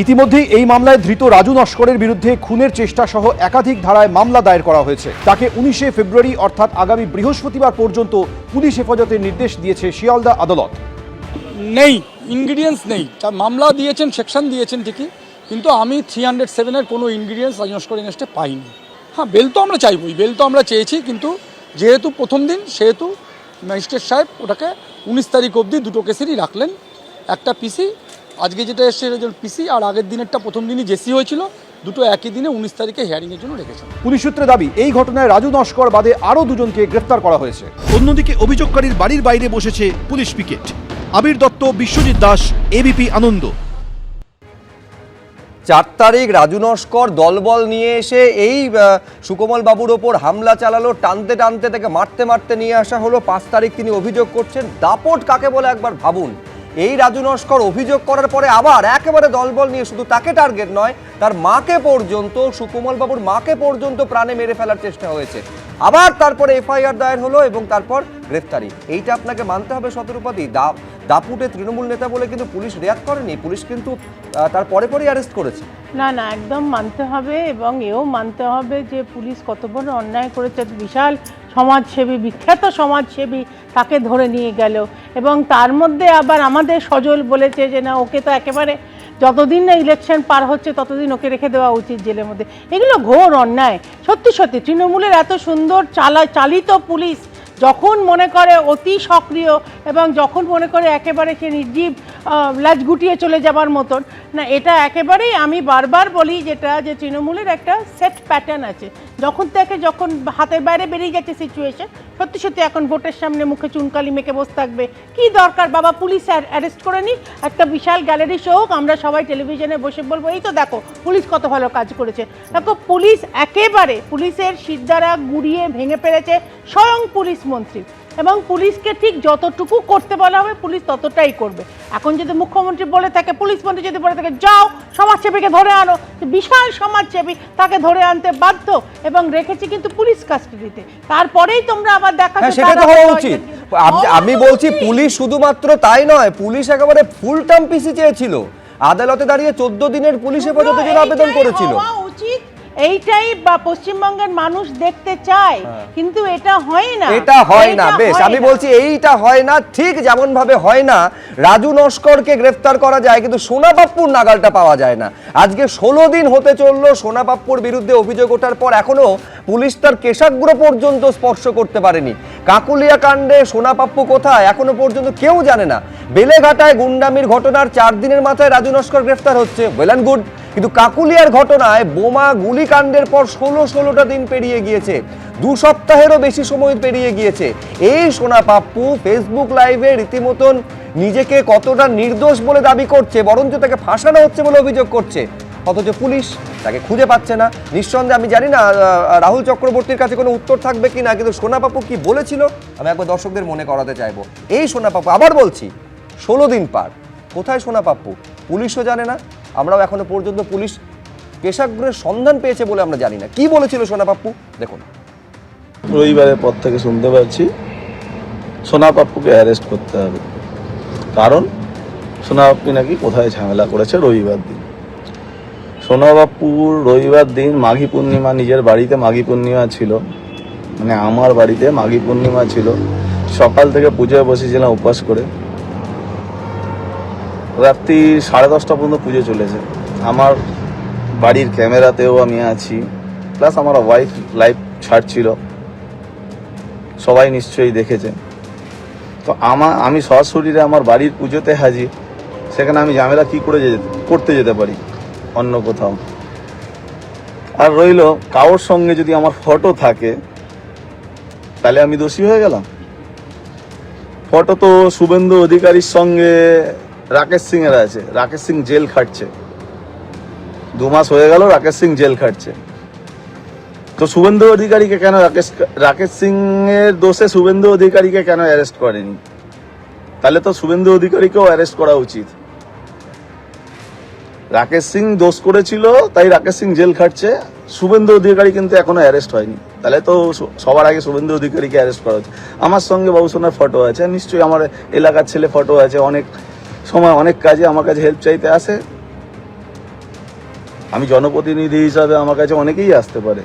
Speaker 17: ইতিমধ্যেই এই মামলায় ধৃত রাজু নস্করের বিরুদ্ধে খুনের চেষ্টা সহ একাধিক ধারায় মামলা দায়ের করা হয়েছে। তাকে 19শে ফেব্রুয়ারি অর্থাৎ আগামী বৃহস্পতিবার পর্যন্ত পুলিশ হেফাজতের নির্দেশ দিয়েছে শিয়ালদা আদালত।
Speaker 21: নেই ইনগ্রিডিয়েন্টস নেই, তার মামলা দিয়েছেন, সেকশন দিয়েছেন ঠিকই, কিন্তু আমি 307-এর কোনো ইনগ্রিডিয়েন্টস রাজু নস্কর এগেন্স্টে পাইনি। হ্যাঁ, বেল তো আমরা চাইবই, বেল তো আমরা চেয়েছি, কিন্তু যেহেতু প্রথম দিন, সেহেতু ম্যাজিস্ট্রেট সাহেব ওটাকে 19 তারিখ অবধি দুটো কেসেরই রাখলেন। একটা পিসি, আজকে যেটা এসছে পিসি, আর আগের দিনেরটা প্রথম দিনই জেসি হয়েছিল, দুটো একই দিনে 19 তারিখে হিয়ারিংয়ের জন্য রেখেছেন।
Speaker 17: পুলিশ সূত্রে দাবি, এই ঘটনায় রাজু নস্কর বাদে আরও 2 জনকে গ্রেফতার করা হয়েছে। অন্যদিকে অভিযোগকারীর বাড়ির বাইরে বসেছে পুলিশ পিকেট। আবির দত্ত, বিশ্বজিৎ দাস, এবিপি আনন্দ।
Speaker 1: 4 তারিখ রাজু নস্কর দলবল নিয়ে এসে এই সুকমল বাবুর ওপর হামলা চালালো, টানতে টানতে তাকে মারতে নিয়ে আসা হলো। 5 তারিখ তিনি অভিযোগ করছেন। দাপট কাকে বলে একবার ভাবুন। এই রাজু নস্কর অভিযোগ করার পরে আবার একেবারে দলবল নিয়ে শুধু তাকে টার্গেট নয়, তার মাকে পর্যন্ত, সুকমল বাবুর মাকে পর্যন্ত প্রাণে মেরে ফেলার চেষ্টা হয়েছে। আবার তারপরে এফআইআর দায়ের হলো এবং তারপর গ্রেফতারি। এইটা আপনাকে মানতে হবে শতরূপাদি। দাপুটে তৃণমূল নেতা বলে কিন্তু পুলিশ রিয়াক্ট করেনি, পুলিশ কিন্তু তার পরেই অ্যারেস্ট করেছে।
Speaker 10: না একদম মানতে হবে, এবং এও মানতে হবে যে পুলিশ কত বড় অন্যায় করেছে। বিশাল সমাজসেবী, বিখ্যাত সমাজসেবী, তাকে ধরে নিয়ে গেল, এবং তার মধ্যে আবার আমাদের সজল বলেছে যে না, ওকে তো একেবারে যতদিন না ইলেকশন পার হচ্ছে ততদিন ওকে রেখে দেওয়া উচিত জেলের মধ্যে। এগুলো ঘোর অন্যায়। সত্যি তৃণমূলের এত সুন্দর চালিত পুলিশ যখন মনে করে অতি সক্রিয়, এবং যখন মনে করে একেবারে সে নির্জীব লাজ গুটিয়ে চলে যাবার মতন না, এটা একেবারেই আমি বারবার বলি যেটা, যে তৃণমূলের একটা সেট প্যাটার্ন আছে। যখন হাতের বাইরে বেরিয়ে যাচ্ছে সিচুয়েশন, সত্যি এখন ভোটের সামনে মুখে চুনকালি মেখে বসে থাকবে। কি দরকার বাবা, পুলিশ অ্যারেস্ট করে নি, একটা বিশাল গ্যালারি শো হোক, আমরা সবাই টেলিভিশনে বসে বলবো এই তো দেখো পুলিশ কত ভালো কাজ করেছে। দেখো পুলিশ একেবারে, পুলিশের শিরদাঁড়া গুড়িয়ে ভেঙে ফেলেছে স্বয়ং পুলিশ মন্ত্রী, এবং পুলিশকে ঠিক যতটুকু করতে বলা হবে পুলিশ ততটাই করবে। এখন যদি মুখ্যমন্ত্রী বলে থাকে, পুলিশ মন্ত্রী যদি বলে থাকে যাও সমাজসেবীকে ধরে আনো, বিশাল সমাজসেবী তাকে ধরে আনতে বাধ্য, এবং রেখেছে কিন্তু পুলিশ কাস্টাডিতে। তারপরেই তোমরা আবার দেখা,
Speaker 1: সেটা তো হওয়া উচিত। আমি বলছি পুলিশ শুধুমাত্র তাই নয়, পুলিশ একেবারে ফুল টার্ম পিসি চেয়েছিল, আদালতে দাঁড়িয়ে 14 দিনের পুলিশ হেফাজতের জন্য আবেদন করেছিল।
Speaker 10: এইটাই বা পশ্চিমবঙ্গের মানুষ দেখতে চায়, কিন্তু এটা হয় না।
Speaker 1: বেশ, আমি বলছি এইটা হয় না, ঠিক যেমন ভাবে হয় না রাজু নস্করকে গ্রেফতার করা যায়, কিন্তু সোনা পাপ্পুর নাগালটা পাওয়া যায় না। আজকে 16 দিন হতে চললো সোনা পাপ্পুর বিরুদ্ধে অভিযোগ ওঠার পর, এখনো পুলিশ তার কেশাগ্র পর্যন্ত স্পর্শ করতে পারেনি। কাকুলিয়া কাণ্ডে সোনা পাপ্পু কোথায় এখনো পর্যন্ত কেউ জানে না। বেলেঘাটায় গুন্ডামির ঘটনার 4 দিনের মাথায় রাজু নস্কর গ্রেফতার হচ্ছে, ওয়েল অ্যান্ড গুড, কিন্তু কাকুলিয়ার ঘটনায় বোমা গুলিকাণ্ডের পর 16টা দিন পেরিয়ে গিয়েছে, 2 সপ্তাহেরও বেশি সময় পেরিয়ে গিয়েছে। এই সোনা পাপ্পু ফেসবুক লাইভে রীতিমতন নিজেকে কতটা নির্দোষ বলে দাবি করছে, বরঞ্চ তাকে ফাঁসানো হচ্ছে বলে অভিযোগ করছে, অথচ পুলিশ তাকে খুঁজে পাচ্ছে না। নিঃসন্দেহে আমি জানি না রাহুল চক্রবর্তীর কাছে কোনো উত্তর থাকবে কি না, কিন্তু সোনাপাপু কি বলেছিল আমি একবার দর্শকদের মনে করাতে চাইবো। এই সোনাপাপু, আবার বলছি, 16 দিন পার, কোথায় সোনাপাপু পুলিশও জানে না, আমরাও এখনো পর্যন্ত পুলিশ পেশাগ্রের সন্ধান পেয়েছে বলে আমরা জানি না। কি বলেছিল সোনাপাপু দেখুন।
Speaker 3: রবিবারের পর থেকে শুনতে পাচ্ছি সোনাপাপ্পুকে অ্যারেস্ট করতে হবে, কারণ সোনাপাপ্পু নাকি কোথায় ঝামেলা করেছে রবিবার দিন। সোনাপাপ্পুর রবিবার দিন মাঘী পূর্ণিমা, নিজের বাড়িতে মাঘী পূর্ণিমা ছিল, মানে আমার বাড়িতে মাঘী পূর্ণিমা ছিল। সকাল থেকে পুজোয় বসেছিলাম উপবাস করে, রাত্রি 10:30 পর্যন্ত পুজো চলেছে। আমার বাড়ির ক্যামেরাতেও আমি আছি, প্লাস আমার ওয়াইফ লাইভ ছাড়ছিল, সবাই নিশ্চয়ই দেখেছেন। তো আমি সশরীরে আমার বাড়ির পুজোতে হাজির, সেখানে আমি ঝামেলা কী করে করতে যেতে পারি অন্য কোথাও? আর রইল কারোর সঙ্গে যদি আমার ফটো থাকে তাহলে আমি দোষী হয়ে গেলাম। ফটো তো শুভেন্দু অধিকারীর সঙ্গে রাকেশ সিংয়ের আছে, রাকেশ সিং জেল খাটছে, 2 মাস হয়ে গেল রাকেশ সিং জেল খাটছে। তো শুভেন্দু অধিকারীকে কেন রাকেশ সিং এর দোষে শুভেন্দু অধিকারীকে কেন অ্যারেস্ট করেনি? তাহলে তো শুভেন্দু অধিকারীকেও অ্যারেস্ট করা উচিত। রাকেশ সিং দোষ করেছিল তাই রাকেশ সিং জেল খাটছে, শুভেন্দু অধিকারী কিন্তু এখনো অ্যারেস্ট হয়নি। তাহলে তো সবার আগে শুভেন্দু অধিকারীকে অ্যারেস্ট করা উচিত। আমার সঙ্গে বাবুসোনার ফটো আছে, নিশ্চয়ই আমার এলাকার ছেলে ফটো আছে, অনেক সময় অনেক কাজে আমার কাছে হেল্প চাইতে আসে। আমি জনপ্রতিনিধি হিসাবে আমার কাছে অনেকেই আসতে পারে,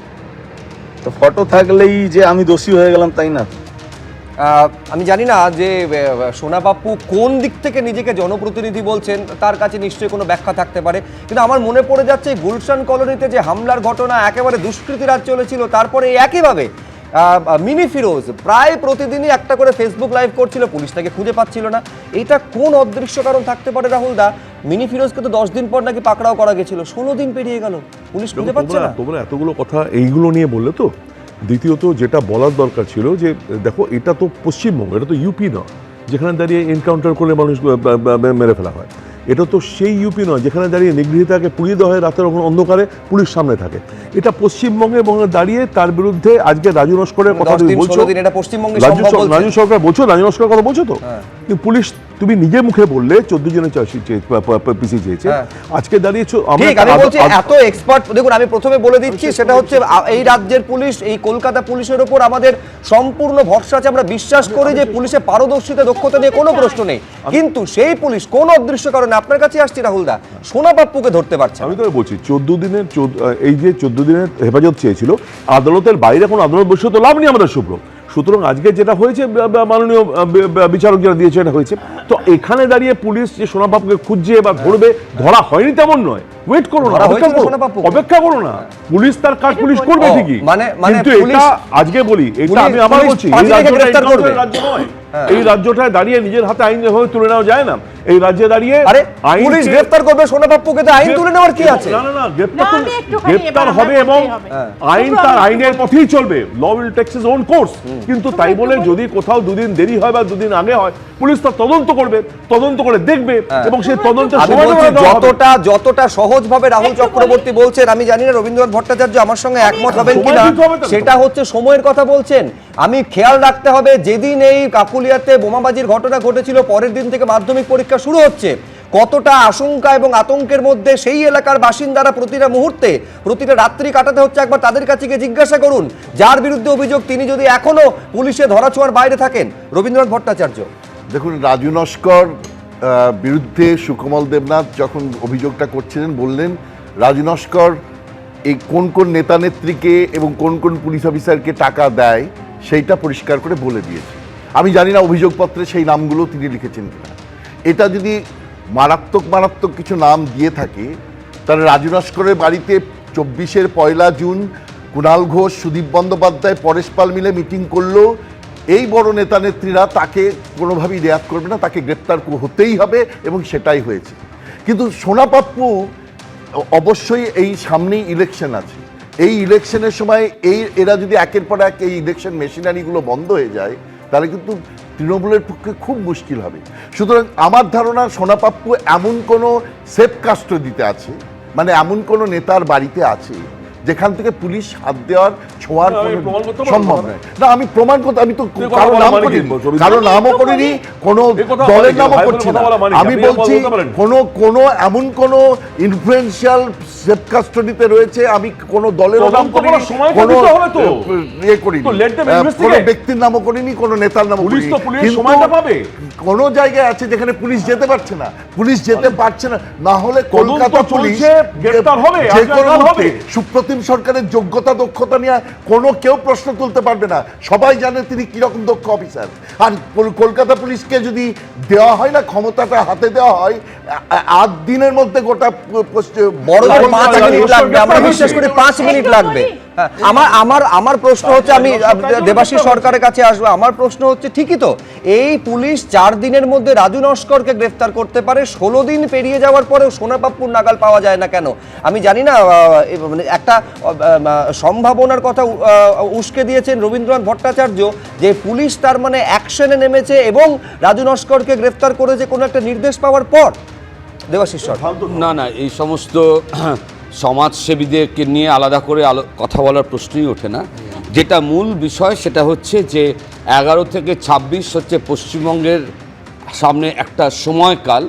Speaker 3: তো ফটো থাকলেই যে আমি দোষী হয়ে গেলাম তাই না।
Speaker 1: আমি জানি না যে সোনাপাপ্পু কোন দিক থেকে নিজেকে জনপ্রতিনিধি বলছেন, তার কাছে নিশ্চয়ই কোনো ব্যাখ্যা থাকতে পারে, কিন্তু আমার মনে পড়ে যাচ্ছে গুলশান কলোনিতে যে হামলার ঘটনা, একেবারে দুষ্কৃতী রাজ চলেছিল, তারপরে একইভাবে মিনি ফিরোজ প্রায় প্রতিদিনই একটা করে ফেসবুক লাইভ করছিল, পুলিশ তাকে খুঁজে পাচ্ছিল না। এটা কোন অদৃশ্য কারণ থাকতে পারে রাহুল দা? মিনি ফিরোজকে তো 10 দিন পর নাকি পাকড়াও করা গেছিল, 16 দিন পেরিয়ে গেল, পুলিশ খুঁজে পাচ্ছে না।
Speaker 9: তোমরা এতগুলো কথা এইগুলো নিয়ে বললে তো, দ্বিতীয়ত যেটা বলার দরকার ছিল যে দেখো এটা তো পশ্চিমবঙ্গ, এটা তো ইউপি নয় যেখানে দাঁড়িয়ে এনকাউন্টার করলে মানুষ মেরে ফেলা হয়। এটা তো সেই ইউপি নয় যেখানে দাঁড়িয়ে নিগৃহীতাকে পুড়িয়ে দেওয়া হয় রাতের অন্ধকারে, পুলিশ সামনে থাকে। এটা পশ্চিমবঙ্গে এবং দাঁড়িয়ে তার বিরুদ্ধে আজকে রাজু নস্করের কথা বলছো, রাজু সরকার বলছো, রাজু নস্করের কথা বলছো তো, কিন্তু পুলিশ তুমি নিজে মুখে বললে 14 জনের পিসি চেয়েছে, আজকে দাঁড়িয়েছো।
Speaker 1: আমি বলছি এত এক্সপার্ট, দেখুন আমি প্রথমে বলে দিচ্ছি, সেটা হচ্ছে এই রাজ্যের পুলিশ, এই কলকাতা পুলিশের উপর আমাদের সম্পূর্ণ ভরসা আছে, আমরা বিশ্বাস করি যে পুলিশের পারদর্শিতা দক্ষতা নিয়ে কোনো প্রশ্ন নেই, কিন্তু সেই পুলিশ কোন অদৃশ্য কারণে আপনার কাছে আসছি রাহুল দা, সোনাপাপ্পুকে ধরতে পারছে।
Speaker 9: আমি তো বলছি 14 দিনের এই যে 14 দিনের হেফাজত চেয়েছিল, আদালতের বাইরে কোনো আদালত বসে তো লাভ নেই আমাদের শুভ্র। সুতরাং আজকে যেটা হয়েছে মাননীয় বিচারক যারা দিয়েছে এটা হয়েছে। তো এখানে দাঁড়িয়ে পুলিশ যে সোনাপাপ্পুকে খুঁজছে বা ধরবে, ধরা হয়নি তেমন নয়, ওয়েট করো না, অপেক্ষা করো না, পুলিশ তার কাজ পুলিশ করবে ঠিকই। কিন্তু এটা আজকে বলি, এটা আমি আবার বলছি, এই রাজ্যটায় দাঁড়িয়ে নিজের হাতে আইন যেভাবে তুলে নেওয়া যায় না, এই রাজ্যে দাঁড়িয়ে
Speaker 1: পুলিশ গ্রেফতার করবে সোনাপাপ্পুকে, তো আইন তুলে নেওয়ার কি আছে?
Speaker 9: না না না, গ্রেফতার হবে এবং আইন তার আইনের পথেই চলবে, law will take its own course. কিন্তু তাই বলে যদি কোথাও 2 দিন দেরি হয় বা 2 দিন আগে হয়, পুলিশ তার তদন্ত করবে, তদন্ত করে দেখবে এবং সেই তদন্তের
Speaker 1: যতটা সহজভাবে রাহুল চক্রবর্তী বলছেন, আমি জানি না রবীন্দ্রনাথ ভট্টাচার্য আমার সঙ্গে একমত হবেন কিনা, সেটা হচ্ছে সময়ের কথা বলছেন। আমি খেয়াল রাখতে হবে, যেদিন এই কাকুলিয়াতে বোমাবাজির ঘটনা ঘটেছিল, পরের দিন থেকে মাধ্যমিক পরীক্ষা শুরু হচ্ছে, কতটা আশঙ্কা এবং আতঙ্কের মধ্যে সেই এলাকার বাসিন্দারা প্রতিটা মুহূর্তে, প্রতিটা রাত্রি কাটাতে হচ্ছে। একবার তাদের কাছে গিয়ে জিজ্ঞাসা করুন, যার বিরুদ্ধে অভিযোগ তিনি যদি এখনো পুলিশে ধরাছোঁয়ার বাইরে থাকেন। রবীন্দ্রনাথ ভট্টাচার্য,
Speaker 22: দেখুন, রাজু নস্কর বিরুদ্ধে সুকমল দেবনাথ যখন অভিযোগটা করছিলেন, বললেন রাজু নস্কর এই কোন কোন নেতা নেত্রীকে এবং কোন কোন পুলিশ অফিসারকে টাকা দেয় সেইটা পরিষ্কার করে বলে দিয়েছে। আমি জানি না অভিযোগপত্রে সেই নামগুলো তিনি লিখেছেন কিনা। এটা যদি মারাত্মক কিছু নাম দিয়ে থাকে, তাহলে রাজু নস্করের বাড়িতে 24-এর 1 জুন কুণাল ঘোষ, সুদীপ বন্দ্যোপাধ্যায়, পরেশ পাল মিলে মিটিং করলো। এই বড় নেতা নেত্রীরা তাকে কোনোভাবেই রেয়াত করবে না, তাকে গ্রেপ্তার হতেই হবে এবং সেটাই হয়েছে। কিন্তু সোনাপাপ্পু অবশ্যই এই সামনেই ইলেকশন আছে, এই ইলেকশনের সময় এরা যদি একের পর এক এই ইলেকশন মেশিনারিগুলো বন্ধ হয়ে যায়, তাহলে কিন্তু তৃণমূলের পক্ষে খুব মুশকিল হবে। সুতরাং আমার ধারণা সোনাপাপ্পু এমন কোনো সেফ কাস্টডিতে আছে, মানে এমন কোনো নেতার বাড়িতে আছে যেখান থেকে পুলিশ হাত দেওয়ার ছোঁয়ার কোনো সম্ভব নয়। না আমি প্রমাণ করতে, আমি তো কারো নাম করিনি, কারো নামও করিনি, কোনো দলের নামও করছি না। আমি বলছি কোনো এমন কোনো ইনফ্লুয়েন্সিয়াল সেফ কাস্টডিতে রয়েছে, আমি কোনো দলেরও নাম করিনি, কোনো ইয়ে করিনি, কোনো ব্যক্তির নামও করিনি, কোনো নেতার নামও করিনি। কিন্তু কোনো জায়গায় আছে যেখানে পুলিশ যেতে পারছে না, পুলিশ যেতে পারছে না, না হলে কলকাতা পুলিশ যে কোনো মুহূর্তে সুপ্রতিম সরকারের যোগ্যতা দক্ষতা নিয়ে কোনো কেউ প্রশ্ন তুলতে পারবে না, সবাই জানে তিনি কিরকম দক্ষ অফিসার। আর কলকাতা পুলিশকে যদি দেওয়া হয় না, ক্ষমতাটা হাতে দেওয়া হয়, 8 দিনের মধ্যে গোটা
Speaker 1: বড় 5 মিনিট লাগবে, আমরা বিশ্বাস করি 5 মিনিট লাগবে। আমার প্রশ্ন হচ্ছে, আমি দেবাশিস সরকারের কাছে আসবো, আমার প্রশ্ন হচ্ছে ঠিকই তো, এই পুলিশ 4 দিনের মধ্যে রাজু নস্করকে গ্রেফতার করতে পারে, 16 দিন পেরিয়ে যাওয়ার পরেও সোনাপাপ্পুর নাগাল পাওয়া যায় না কেন? আমি জানি না, মানে একটা সম্ভাবনার কথা উস্কে দিয়েছেন রবীন্দ্রনাথ ভট্টাচার্য যে পুলিশ তার মানে অ্যাকশনে নেমেছে এবং রাজু নস্করকে গ্রেফতার করেছে কোনো একটা নির্দেশ পাওয়ার পর। দেবাশিস সরকার,
Speaker 14: না এই সমস্ত সমাজসেবীদেরকে নিয়ে আলাদা করে কথা বলার প্রশ্নই ওঠে না। যেটা মূল বিষয় সেটা হচ্ছে যে 11 থেকে 26 হচ্ছে পশ্চিমবঙ্গের সামনে একটা সময়কাল,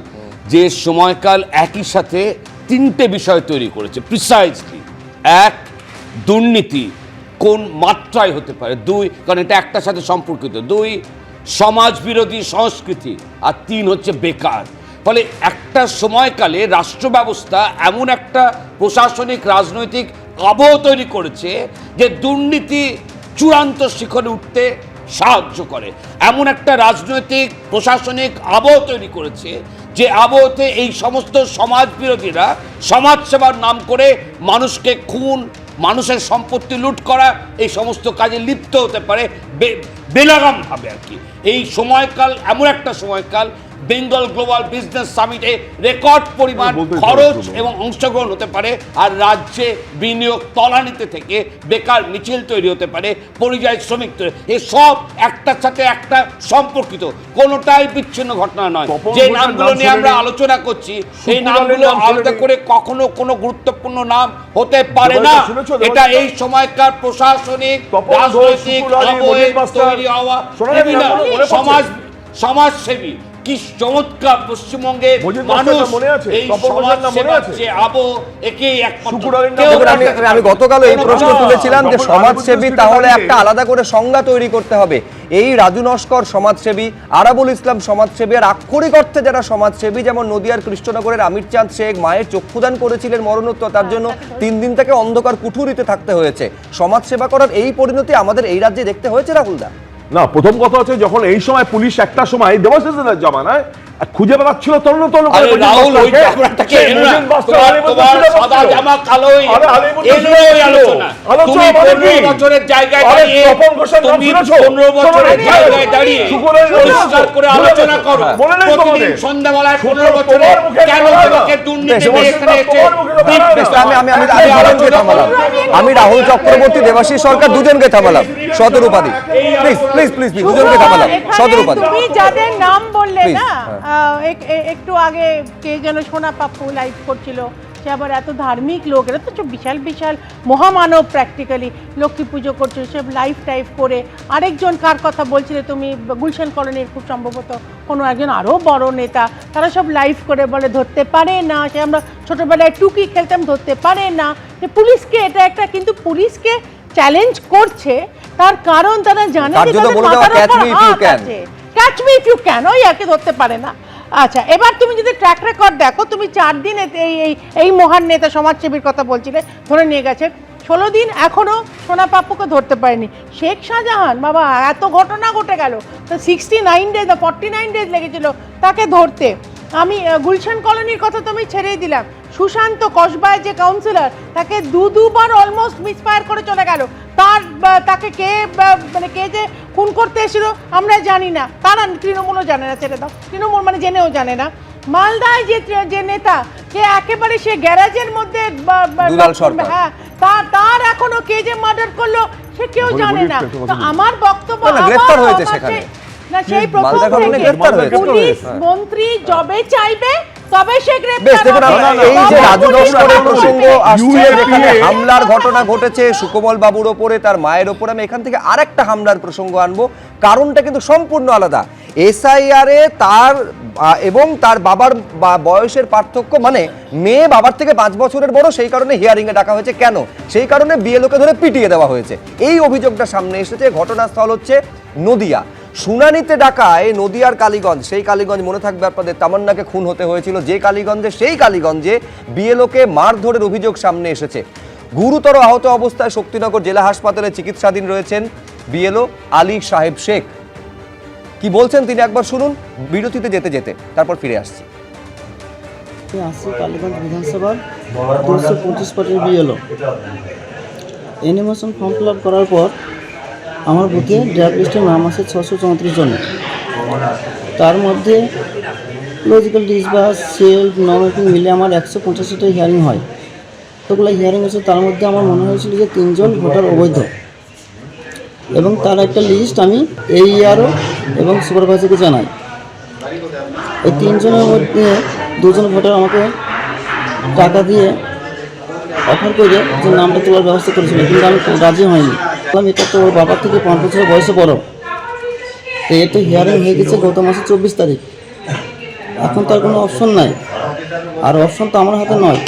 Speaker 14: যে সময়কাল একই সাথে 3টে বিষয় তৈরি করেছে প্রিসাইজলি। 1, দুর্নীতি কোন মাত্রায় হতে পারে, 2, কারণ এটা একটার সাথে সম্পর্কিত, 2, সমাজ বিরোধী সংস্কৃতি, আর 3 হচ্ছে বেকার। ফলে একটা সময়কালে রাষ্ট্র ব্যবস্থা এমন একটা প্রশাসনিক রাজনৈতিক আবহ তৈরি করেছে যে দুর্নীতি চূড়ান্ত শিখরে উঠতে সাহায্য করে, এমন একটা রাজনৈতিক প্রশাসনিক আবহ তৈরি করেছে যে আবহতে এই সমস্ত সমাজ বিরোধীরা সমাজসেবার নাম করে মানুষকে খুন, মানুষের সম্পত্তি লুট করা, এই সমস্ত কাজে লিপ্ত হতে পারে বেলাগামভাবে আর কি। এই সময়কাল এমন একটা সময়কাল, বেঙ্গল গ্লোবাল বিজনেস সামিটে রেকর্ড পরিমাণ খরচ এবং অংশগ্রহণ হতে পারে, আর রাজ্যে বিনিয়োগ তলানিতে থেকে বেকার মিছিল তৈরি হতে পারে, পরিযায়ী শ্রমিক তৈরি, এসব একটার সাথে একটা সম্পর্কিত, কোনোটাই বিচ্ছিন্ন ঘটনা নয়। যে নামগুলো নিয়ে আমরা আলোচনা করছি সেই নামগুলো আলাদা করে কখনো কোনো গুরুত্বপূর্ণ নাম হতে পারে না। এটা এই সময়কার প্রশাসনিক রাজনৈতিক আবহে তৈরি হওয়া সমাজসেবী কি চমৎকার পশ্চিমবঙ্গে মানুষ এই সমাজসেবার যে আবহ, একেই একমাত্র।
Speaker 1: আমি গতকাল এই প্রশ্ন তুলেছিলাম যে সমাজসেবী তাহলে একটা আলাদা করে সংজ্ঞা তৈরি করতে হবে। এই রাজু নস্কর সমাজসেবী, আরাবুল ইসলাম সমাজসেবী, আর আক্ষরিক অর্থে যারা সমাজসেবী, যেমন নদিয়ার কৃষ্ণনগরের আমির চাঁদ শেখ মায়ের চক্ষুদান করেছিলেন মরণোত্তর, তার জন্য 3 দিন থেকে অন্ধকার কুঠুরিতে থাকতে হয়েছে। সমাজসেবা করার এই পরিণতি আমাদের এই রাজ্যে দেখতে হয়েছে রাহুলদা?
Speaker 9: না, প্রথম কথা হচ্ছে যখন এই সময় পুলিশ একটা সময় দেবাশিসের জামানায় খুঁজে বেড়াচ্ছিল তন্ন তন্ন করে,
Speaker 14: রাহুল ওই জামাটাকে তোমার সাদা জামা কালোই এলোই আলোচনা। তুমি 15 বছরের জায়গায় দাঁড়িয়ে, তুমি 15 বছরের জায়গায় দাঁড়িয়ে পরিষ্কার করে আলোচনা করো। প্রতিদিন সন্ধ্যাবেলায় 15 বছরে কেন তোমাকে দুর্নীতি এখানে এসে
Speaker 1: আমি রাহুল চক্রবর্তী, দেবাশিস সরকার দুজনকে থামালাম, সদর উপাধি প্লিজ দুজনকে থামালাম, সদর উপাধি।
Speaker 10: তুমি যাদের নাম বললে না, একটু আগে কে যেন সোনাপাপ্পু লাইভ করছিল, সে আবার এত ধার্মিক লোক, এরা তো বিশাল বিশাল মহামানব, প্র্যাকটিক্যালি লক্ষ্মী পুজো করছিল, সব লাইভ টাইপ করে। আরেকজন কার কথা বলছিলে তুমি, গুলশান কলোনির খুব সম্ভবত কোনো একজন আরও বড় নেতা, তারা সব লাইভ করে বলে ধরতে পারে না, সে আমরা ছোটোবেলায় টুকি খেলতাম, ধরতে পারে না, যে পুলিশকে এটা একটা, কিন্তু পুলিশকে চ্যালেঞ্জ করছে তার কারণ তারা জানে যে catch me if you can, ওই আর কি ধরতে পারে না। আচ্ছা, এবার তুমি যদি ট্র্যাক রেকর্ড দেখো, তুমি 4 দিন এই মহান নেতা সমাজসেবীর কথা বলছিলে, ধরে নিয়ে গেছে, 16 দিন এখনও সোনাপাপ্পুকে ধরতে পারেনি। শেখ শাহজাহান বাবা, এত ঘটনা ঘটে গেল, তো 69 ডেজ না 49 ডেজ লেগেছিল তাকে ধরতে। আমি গুলশান কলোনির কথা তো আমি ছেড়েই দিলাম, সুশান্ত কসবায় যে কাউন্সিলর, তাকে দুবার অলমোস্ট মিসফায়ার করে চলে গেল, তাকে কে যে খুন করতে এসেছিল আমরা জানি না, তারা তৃণমূলও জানে না, ছেড়ে দাও, তৃণমূল মানে জেনেও জানে না। মালদায় যে নেতা, কে একেবারে সে গ্যারাজের মধ্যে, হ্যাঁ, তার এখনো কে যে মার্ডার করলো সে কেউ জানে না। তো আমার বক্তব্য, না সেই প্রথম
Speaker 1: মালদা ঘটনায়
Speaker 10: থেকে
Speaker 1: গ্রেফতার হয়েছে।
Speaker 10: পুলিশ মন্ত্রী যবে চাইবে তবে সে
Speaker 1: বেশ
Speaker 10: গ্রেফতার
Speaker 1: দেখুন,
Speaker 10: হবে।
Speaker 1: এই যে
Speaker 10: তবে
Speaker 1: রাজু
Speaker 10: পুলিশ
Speaker 1: নস্করের
Speaker 10: হবে।
Speaker 1: প্রসঙ্গ আসছে, যেখানে হামলার ঘটনা ঘটেছে সুকোমল বাবুর ওপরে, তার মায়ের ওপরে, আমি এখান থেকে আরেকটা হামলার প্রসঙ্গ আনবো। কারণটা কিন্তু সম্পূর্ণ আলাদা। এসআইআর এ তার এবং তার বাবার বয়সের পার্থক্য, মানে মেয়ে বাবার থেকে 5 বছরের বড়, সেই কারণে হিয়ারিং এ ডাকা হয়েছে। কেন? সেই কারণে বিএলওকে ধরে পিটিয়ে দেওয়া হয়েছে। এই অভিযোগটা সামনে এসেছে। ঘটনাস্থল হচ্ছে নদিয়া। শুনানিতে ডাকায় নদিয়ার কালীগঞ্জ, সেই কালীগঞ্জ মনে থাকবে আপনাদের, তামান্নাকে খুন হতে হয়েছিল যে কালীগঞ্জে, সেই কালীগঞ্জে বিএলওকে মারধরের অভিযোগ সামনে এসেছে। গুরুতর আহত অবস্থায় শক্তিনগর জেলা হাসপাতালে চিকিৎসাধীন রয়েছেন বিএলও আলী সাহেব শেখ। কি বলছেন তিনি একবার শুনুন, বিরতিতে যেতে যেতে, তারপর ফিরে আসছি।
Speaker 5: আসছি কালীগঞ্জ বিধানসভার 225 পার্টির BLO. Animation form fill up করার পর আমার বুথে ড্রাফট লিস্টের নাম আছে 634 জনের। তার মধ্যে লজিক্যাল ডিসবাস, সেল, নন ওয়েটিং মিলে আমার 185টা হিয়ারিং হয়। তোগুলো হিয়ারিং হয়েছে, তার মধ্যে আমার মনে হয়েছিল যে 3 জন ভোটার অবৈধ, এবং তার একটা লিস্ট আমি AERO এবং সুপারভাইজারকে জানাই। এই 3 জনের মধ্যে 2 জন ভোটার আমাকে টাকা দিয়ে অফার করে যে নামটা তোলার ব্যবস্থা করেছিল, কিন্তু আমি রাজি হয়নি। আমি এটা তো ওর বাবার থেকে 5 বছরের বয়সে বড়। তো এটা হিয়ারিং হয়ে গেছে গত মাসের 24 তারিখ। এখন তার কোনো অপশন নাই, আর অপশন তো আমার হাতে নয়।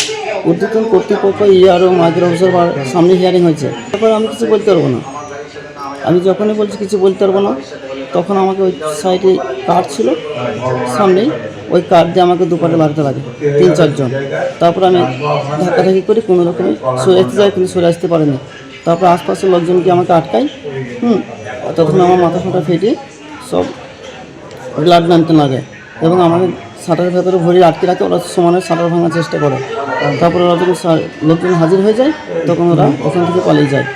Speaker 5: ঊর্ধ্বতন কর্তৃপক্ষ ERO মাইক্রো অফিসার সামনে হিয়ারিং হয়েছে, তারপর আমি কিছু বলতে পারবো না। আমি যখনই বলছি কিছু বলতে পারবো না, তখন আমাকে ওই সাইডে কার্ড ছিল সামনেই, ওই কার্ড দিয়ে আমাকে দুপাটে মারতে লাগে 3-4 জন। তারপর আমি ধাক্কাধাক্কি করে কোনো রকমে সরে আসতে যাই, কিন্তু সরে আসতে পারিনি। তারপর আশপাশের লোকজনকে আমাকে আটকাই, তখন আমার মাথা ফাটা ফেটে সব ব্লাড নামতে লাগে, এবং আমাকে শাটারের ভেতরে ভরে আটকে রাখে। ওরা সমানে শাটার ভাঙার চেষ্টা করে। তারপরে ওরা যখন লোকজন হাজির হয়ে যায়, তখন ওরা ওখান থেকে পালিয়ে যায়।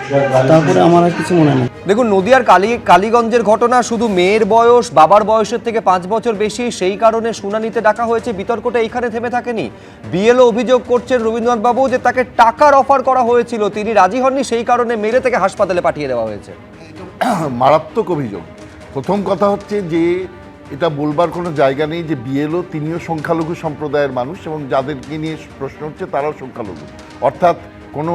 Speaker 5: তারপরে আমার আর কিছু মনে নেই।
Speaker 1: দেখুন, নদিয়ার কালীগঞ্জের ঘটনা, শুধু মেয়ের বয়স বাবার বয়সের থেকে 5 বছর বেশি, সেই কারণে শুনানিতে ডাকা হয়েছে। বিতর্কটা এইখানে থেমে থাকেনি। বিএলও অভিযোগ করছেন রবীন্দ্রনাথ বাবু যে তাকে টাকার অফার করা হয়েছিল, তিনি রাজি হননি, সেই কারণে মেরে থেকে হাসপাতালে পাঠিয়ে দেওয়া হয়েছে।
Speaker 22: মারাত্মক অভিযোগ। প্রথম কথা হচ্ছে যে এটা বলবার কোনো জায়গা নেই যে বিএলও তিনিও সংখ্যালঘু সম্প্রদায়ের মানুষ, এবং যাদেরকে নিয়ে প্রশ্ন হচ্ছে তারাও সংখ্যালঘু, অর্থাৎ কোনো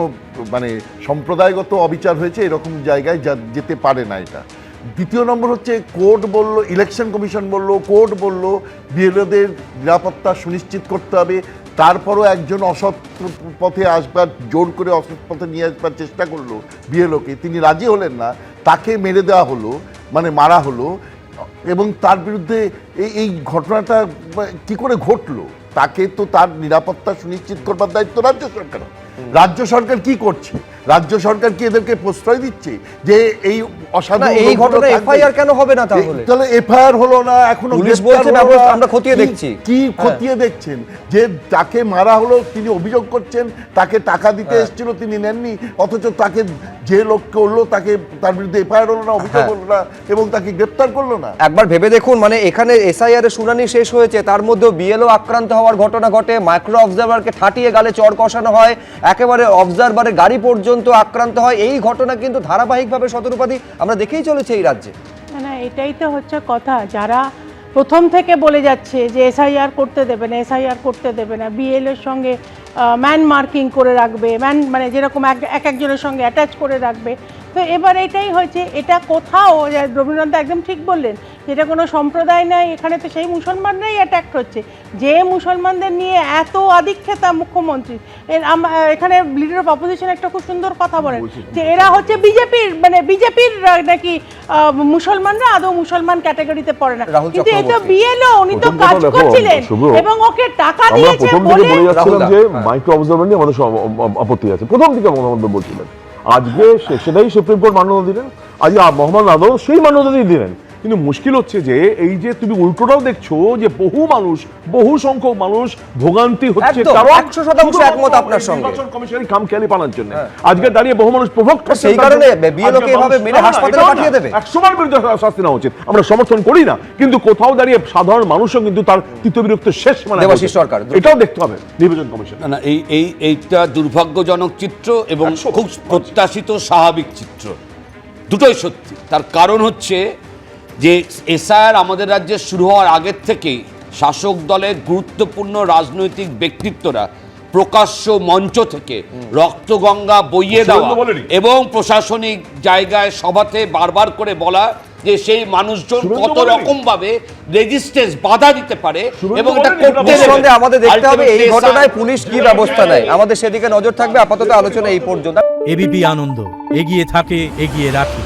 Speaker 22: মানে সম্প্রদায়গত অবিচার হয়েছে এরকম জায়গায় যেতে পারে না এটা। দ্বিতীয় নম্বর হচ্ছে কোর্ট বলল, ইলেকশন কমিশন বলল, কোর্ট বলল বিএলওদের নিরাপত্তা সুনিশ্চিত করতে হবে। তারপরও একজন অসৎ পথে আসবার, জোর করে অসৎ পথে নিয়ে আসবার চেষ্টা করলো বিএলওকে, তিনি রাজি হলেন না, তাকে মেরে দেওয়া হলো, মানে মারা হলো। এবং তার বিরুদ্ধে এই ঘটনাটা কি করে ঘটলো, তাকে তো তার নিরাপত্তা সুনিশ্চিত করবার দায়িত্ব রাজ্য সরকার। রাজ্য সরকার কি করছে? রাজ্য সরকার কি এদেরকে প্রশ্রয় দিচ্ছে যে এই অসাধারণ
Speaker 1: এই ঘটনা এফআইআর কেন হবে না?
Speaker 22: তাহলে এফআইআর হলো না, এখনো
Speaker 1: পুলিশ বলছে আমরা খতিয়ে দেখছি।
Speaker 22: কি খতিয়ে দেখছেন? যে তাকে মারা হলো, তিনি অভিযোগ করছেন তাকে টাকা দিতে এসেছিল, তিনি নেননি, অথচ তাকে যে লোক করলো তাকে, তার বিরুদ্ধে এফআইআর হলো না, অভিযোগ হলো না, এবং তাকে গ্রেপ্তার করলো না।
Speaker 1: একবার ভেবে দেখুন, মানে এখানে এসআইআর এর শুনানি শেষ হয়েছে, তার মধ্যেও বিএলও আক্রান্ত হওয়ার ঘটনা ঘটে, মাইক্রো অবজারভারকে ঠাটিয়ে গালে চড় কষানো হয়, একেবারে অবজারভারের গাড়ি পর্যন্ত আক্রান্ত হয়। এই ঘটনা কিন্তু ধারাবাহিকভাবে শতরূপাধি আমরা দেখেই চলেছে এই রাজ্যে।
Speaker 10: না, এটাই তো হচ্ছে কথা। যারা প্রথম থেকে বলে যাচ্ছে যে এসআইআর করতে দেবে না, এসআইআর করতে দেবে না, বিএলওর সঙ্গে ম্যান মার্কিং করে রাখবে, মানে যেরকম এক একজনের সঙ্গে অ্যাটাচ করে রাখবে, তো এবার এটাই হয়েছে। এটা কোথাও রবীন্দ্রনাথ একদম ঠিক বললেন, যেটা কোনো সম্প্রদায় নাই, এখানে তো সেই মুসলমানরাই অ্যাট্যাক হচ্ছে। যে মুসলমানদের নিয়ে এত আধিক্যতা মুখ্যমন্ত্রী, এখানে লিডার অফ অপোজিশন একটা খুব সুন্দর কথা বলেন যে এরা হচ্ছে বিজেপির, মানে বিজেপির নাকি মুসলমানরা আদৌ মুসলমান ক্যাটাগরিতে পড়ে না। কিন্তু এই তো বিএলও, উনি তো কাজ করছিলেন এবং ওকে টাকা দিয়েছে বলে।
Speaker 9: যে মাইক্রো অবজারভার নিয়ে আমাদের আপত্তি আছে, প্রথম দিকে মমতা বলছিলেন, আজকে সেটাই সুপ্রিম কোর্ট মান্যতা দিলেন, আজকে মোহাম্মদ আদৌ সেই মান্যতা দিলেন। কিন্তু মুশকিল হচ্ছে যে এই যে তুমি উল্টোটাও দেখছো যে বহু মানুষ, বহু সংখ্যক মানুষ ভোগান্তি হচ্ছে, কারণ
Speaker 1: 100% একমত আপনার সঙ্গে,
Speaker 9: নির্বাচন কমিশনের কামখেয়ালি পানার জন্য আজকে দাঁড়িয়ে বহু মানুষ প্রভোক্ট হচ্ছে,
Speaker 1: সেই কারণে বিএলওকে এভাবে মেরে হাসপাতালে পাঠিয়ে দেবে।
Speaker 9: 100বার বিরুদ্ধে শাস্তি নেওয়া উচিত, আমরা সমর্থন করি না, কিন্তু কোথাও দাঁড়িয়ে সাধারণ মানুষও কিন্তু তার তিতবিরক্ত শেষ মানে
Speaker 1: দেবাশিস সরকার,
Speaker 9: এটাও দেখতে হবে নির্বাচন কমিশন।
Speaker 14: না, এইটা দুর্ভাগ্যজনক চিত্র এবং খুব প্রত্যাশিত স্বাভাবিক চিত্র, দুটোই সত্যি। তার কারণ হচ্ছে যে এসআইআর আমাদের রাজ্যে শুরু হওয়ার আগের থেকেই শাসক দলের গুরুত্বপূর্ণ রাজনৈতিক ব্যক্তিত্বরা প্রকাশ্য মঞ্চ থেকে রক্তগঙ্গা বইয়ে দেওয়া এবং প্রশাসনিক জায়গায় সভাতে বারবার করে বলা যে সেই মানুষজন কত রকম ভাবে রেজিস্ট্যান্স বাধা দিতে পারে এবং এটা করতে
Speaker 1: নিঃসন্দেহে আমাদের দেখতে হবে এই ঘটনায় পুলিশ কি ব্যবস্থা নেয়, আমাদের সেদিকে নজর থাকবে। আপাতত আলোচনা এই পর্যন্ত।
Speaker 17: এবিপি আনন্দ, এগিয়ে থাকে, এগিয়ে রাখে।